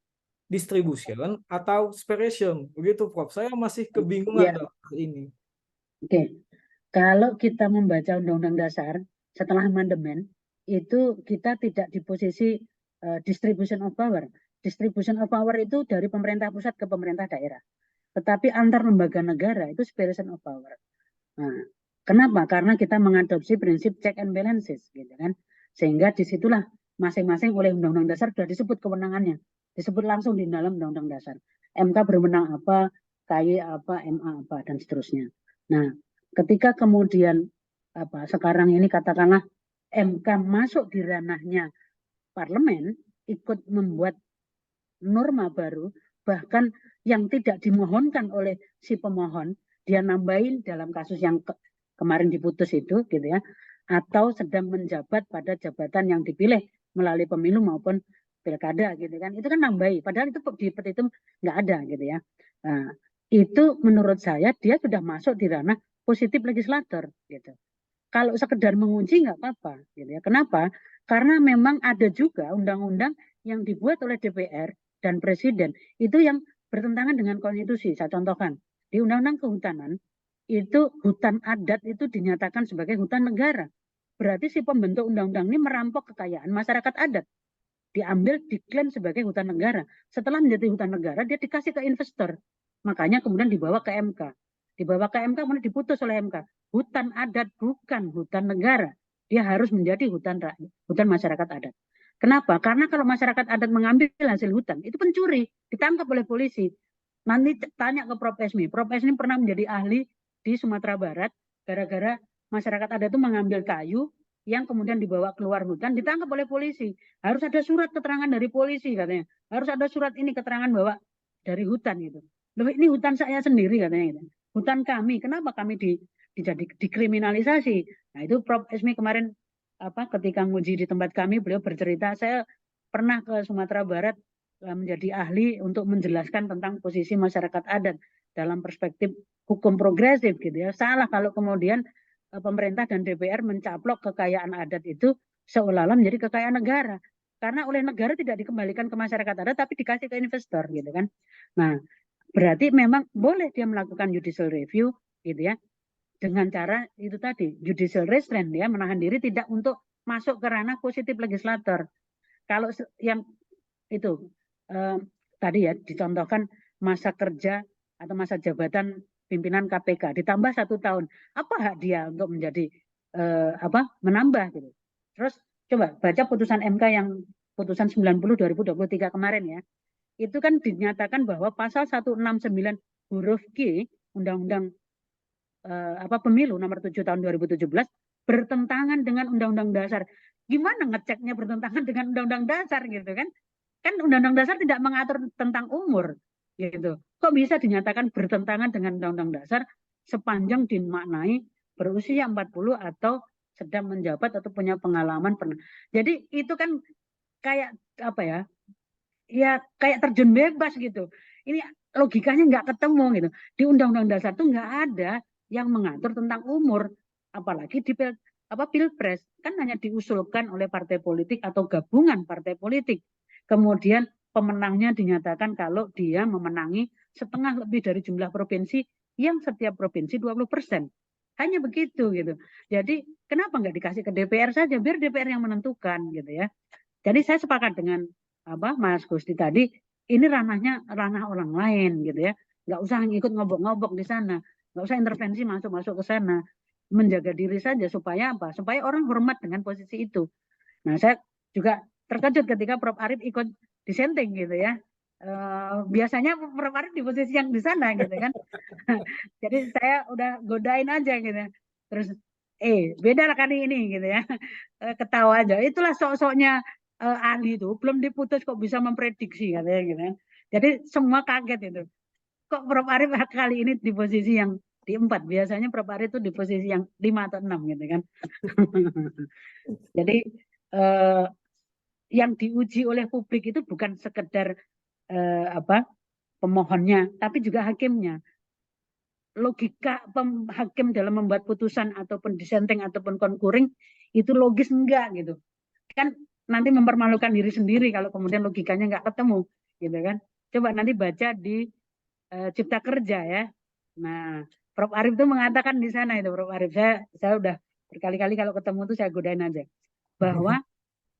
distribution atau separation? Begitu, Prof. Saya masih kebingungan dalam hal ini. Oke. Kalau kita membaca Undang-Undang Dasar setelah amandemen, itu kita tidak di posisi distribution of power. Distribution of power itu dari pemerintah pusat ke pemerintah daerah. Tetapi antar lembaga negara itu separation of power. Nah, kenapa? Karena kita mengadopsi prinsip check and balances, gitu kan? Sehingga disitulah masing-masing oleh Undang-Undang Dasar sudah disebut kewenangannya, disebut langsung di dalam Undang-Undang Dasar. MK berwenang apa, KY apa, MA apa, dan seterusnya. Nah, ketika kemudian sekarang ini katakanlah MK masuk di ranahnya parlemen, ikut membuat norma baru, bahkan yang tidak dimohonkan oleh si pemohon, dia nambahin dalam kasus yang kemarin diputus itu, gitu ya, atau sedang menjabat pada jabatan yang dipilih melalui pemilu maupun pilkada, gitu kan, itu kan nambahi, padahal itu di petitum nggak ada, gitu ya. Nah, itu menurut saya dia sudah masuk di ranah positif legislator, gitu. Kalau sekedar menguji nggak apa-apa, gitu ya. Kenapa? Karena memang ada juga undang-undang yang dibuat oleh DPR dan Presiden itu yang bertentangan dengan konstitusi. Saya contohkan di Undang-Undang Kehutanan itu hutan adat itu dinyatakan sebagai hutan negara. Berarti si pembentuk undang-undang ini merampok kekayaan masyarakat adat, diambil diklaim sebagai hutan negara. Setelah menjadi hutan negara dia dikasih ke investor. Makanya kemudian dibawa ke MK. Kemudian diputus oleh MK. hutan adat bukan hutan negara. Dia harus menjadi hutan rakyat, hutan masyarakat adat. Kenapa? Karena kalau masyarakat adat mengambil hasil hutan, itu pencuri, ditangkap oleh polisi. Nanti tanya ke Prof. Esmi. Prof. Esmi pernah menjadi ahli di Sumatera Barat, gara-gara masyarakat adat itu mengambil kayu yang kemudian dibawa keluar hutan, ditangkap oleh polisi. Harus ada surat keterangan dari polisi katanya. Harus ada surat ini keterangan bahwa dari hutan gitu. Loh, ini hutan saya sendiri katanya gitu. Hutan kami, kenapa kami dikriminalisasi? Nah, itu Prof. Esmi kemarin ketika nguji di tempat kami, beliau bercerita, saya pernah ke Sumatera Barat menjadi ahli untuk menjelaskan tentang posisi masyarakat adat dalam perspektif hukum progresif gitu ya. Salah kalau kemudian pemerintah dan DPR mencaplok kekayaan adat itu seolah-olah menjadi kekayaan negara. Karena oleh negara tidak dikembalikan ke masyarakat adat, tapi dikasih ke investor gitu kan. Nah, berarti memang boleh dia melakukan judicial review gitu ya, dengan cara itu tadi, judicial restraint, ya, menahan diri tidak untuk masuk ke ranah positif legislator. Kalau yang itu tadi ya dicontohkan masa kerja atau masa jabatan pimpinan KPK ditambah 1 tahun, apa hak dia untuk menjadi menambah gitu. Terus coba baca putusan MK yang putusan 90/2023 kemarin ya, itu kan dinyatakan bahwa pasal 169 huruf G Undang-Undang Pemilu nomor 7 tahun 2017 bertentangan dengan Undang-Undang Dasar. Gimana ngeceknya bertentangan dengan Undang-Undang Dasar gitu kan? Kan Undang-Undang Dasar tidak mengatur tentang umur gitu. Kok bisa dinyatakan bertentangan dengan Undang-Undang Dasar sepanjang dimaknai berusia 40 atau sedang menjabat atau punya pengalaman pernah. Jadi itu kan kayak apa ya? Ya kayak terjun bebas gitu. Ini logikanya nggak ketemu gitu. Di Undang-Undang Dasar tuh nggak ada yang mengatur tentang umur, apalagi di Pilpres kan hanya diusulkan oleh partai politik atau gabungan partai politik. Kemudian pemenangnya dinyatakan kalau dia memenangi setengah lebih dari jumlah provinsi yang setiap provinsi 20%. Hanya begitu gitu. Jadi kenapa nggak dikasih ke DPR saja, biar DPR yang menentukan gitu ya. Jadi saya sepakat dengan Mas Gusti tadi, ini ranahnya ranah orang lain gitu ya. Nggak usah ngikut ngobok-ngobok di sana, nggak usah intervensi masuk-masuk ke sana. Menjaga diri saja supaya apa? Supaya orang hormat dengan posisi itu. Nah, saya juga terkejut ketika Prof. Arief ikut dissenting gitu ya. Biasanya Prof. Arief di posisi yang di sana gitu kan. Jadi saya udah godain aja gitu. Terus beda lah kali ini gitu ya. Ketawa aja. Itulah sok-soknya ahli itu. Belum diputus kok bisa memprediksi katanya gitu kan. Jadi semua kaget itu. Kok Prof. Arief kali ini di posisi yang di 4, biasanya Prof. Arief itu di posisi yang 5 atau 6 gitu kan. Jadi yang diuji oleh publik itu bukan sekedar pemohonnya, tapi juga hakimnya. Logika hakim dalam membuat putusan ataupun dissenting ataupun concurring itu logis enggak gitu. Kan nanti mempermalukan diri sendiri kalau kemudian logikanya enggak ketemu gitu kan. Coba nanti baca di Cipta Kerja ya. Nah, Prof. Arief itu mengatakan di sana itu, Prof. Arief, saya udah berkali-kali kalau ketemu tuh saya godain aja bahwa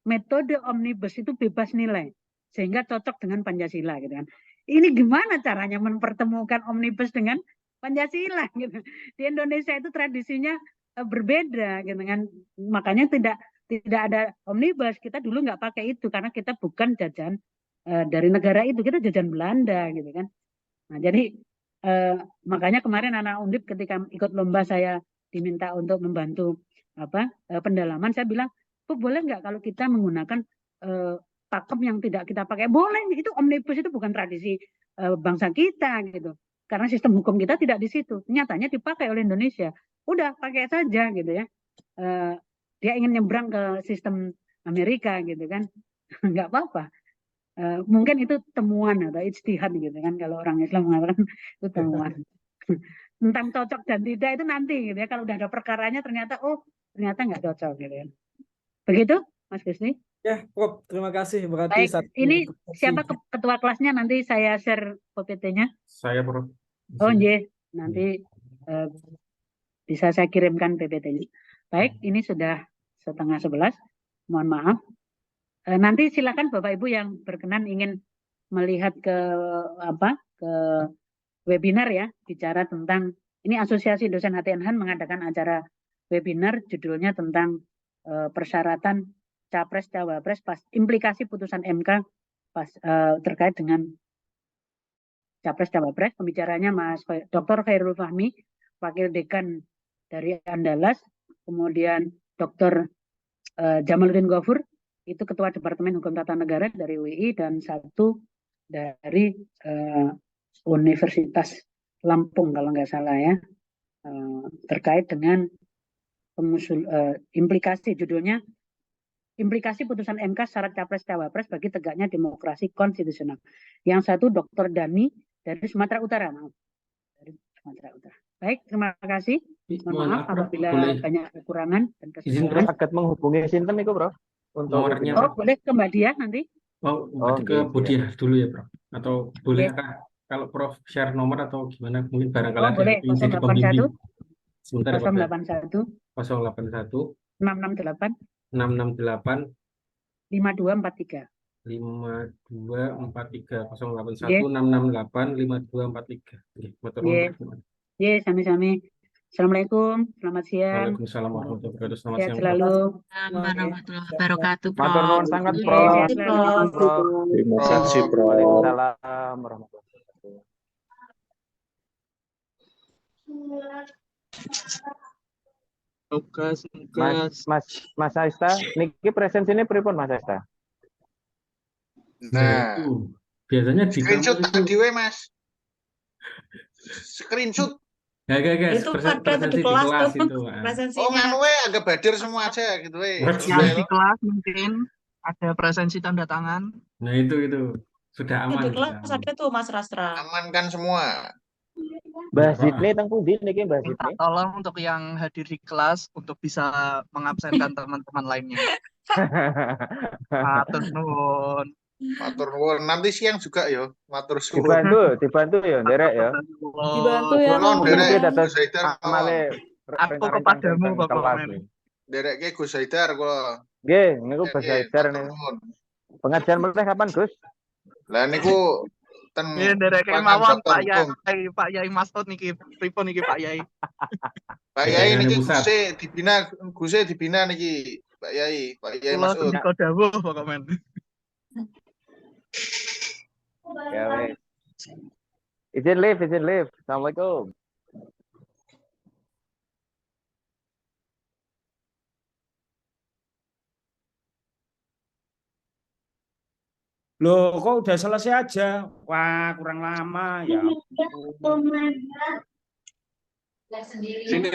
metode omnibus itu bebas nilai sehingga cocok dengan Pancasila gitu kan. Ini gimana caranya mempertemukan omnibus dengan Pancasila gitu. Di Indonesia itu tradisinya berbeda gitu kan. Makanya tidak ada omnibus. Kita dulu nggak pakai itu karena kita bukan jajan dari negara itu, kita jajan Belanda gitu kan. Nah, jadi makanya kemarin anak Undip ketika ikut lomba saya diminta untuk membantu pendalaman, saya bilang, boleh nggak kalau kita menggunakan pakem yang tidak kita pakai? Boleh, itu omnibus itu bukan tradisi bangsa kita gitu. Karena sistem hukum kita tidak di situ. Nyatanya dipakai oleh Indonesia. Udah pakai saja gitu ya. Dia ingin nyebrang ke sistem Amerika gitu kan. Nggak apa-apa. Mungkin itu temuan atau ijtihad gitu kan, kalau orang Islam mengatakan itu temuan. Tentang cocok dan tidak itu nanti gitu ya, kalau udah ada perkaranya ternyata nggak cocok gitu ya. Begitu Mas Gusti? Ya, Prof, terima kasih. Berarti baik, ini siapa ketua kelasnya, nanti saya share PPT-nya. Saya, Prof. Iya, nanti bisa saya kirimkan PPT-nya. Baik, ini sudah 10:30. Mohon maaf. Nanti silakan Bapak Ibu yang berkenan ingin melihat ke webinar ya, bicara tentang Ini Asosiasi Dosen HTNH mengadakan acara webinar judulnya tentang persyaratan capres cawapres pas implikasi putusan MK terkait dengan capres cawapres. Pembicaranya Mas Dr. Khairul Fahmi, Wakil Dekan dari Andalas, kemudian Dr. Jamaluddin Ghafur, itu Ketua Departemen Hukum Tata Negara dari UI, dan satu dari Universitas Lampung kalau nggak salah ya, terkait dengan implikasi, judulnya implikasi putusan MK syarat capres cawapres bagi tegaknya demokrasi konstitusional. Yang satu Dr. Dani dari Sumatera Utara, maaf, dari Sumatera Utara. Baik, terima kasih. Mohon maaf apabila banyak kekurangan dan kesalahan. Akan menghubungi Sinten itu, Prof? Untuk nomornya. Oh, boleh ke Mbak Diah nanti. Ke Bu Diah dulu ya, Prof. Atau boleh kalau Prof share nomor atau gimana, mungkin barangkali ada boleh. yang jadi pembimbing. Sebentar, 081 081 668 668 5243. 5243 081 668 5243. Ye, sami-sami. Assalamualaikum, selamat siang. Waalaikumsalam warahmatullahi wabarakatuh. Selamat siang. Selalu. Warahmatullahi wabarakatuh, Prof. Matur nuwun sangat, Iya, Prof. Prof. Terima kasih, Prof. Waalaikumsalam warahmatullahi wabarakatuh. Mas Aista, niki presensinya pripun Mas Aista? Nah, itu biasanya di screenshot kampus tadi we, Mas. Screenshot. Itu ada di kelas tuh itu. presensinya. Oh, nganu we agak badir semua aja gitu we. Yang di kelas mungkin ada presensi tanda tangan. Nah, itu sudah aman. Di kelas ada tuh Mas Rastra. Aman kan semua. Mbah Zidni teng pundi niki Mbah Minta Zidni? tolong untuk yang hadir di kelas untuk bisa mengabsenkan teman-teman lainnya. Matur nuwun. Matur nuwun. Nanti siang juga yo. Matur suwun. Dibantu ya, nderek ya. Dibantu ya. Tolong derek dados Gus Haidar. amale Aku kepadamu pokoknya. Derek Gus Haidar kula. Nggih, niku Gus Haidar niku. Pengajian meneh kapan, Gus? Lah niku ten derek mawon Pak Yai Masud niki pripun niki Pak Yai. Pak Yai niki Guse dibina niki Pak Yai Masud. Kula kok dawuh pokoknya. Ya wes. Izin live. Assalamualaikum. Loh, kok udah selesai aja? Wah, kurang lama ya. Sendiri. Sini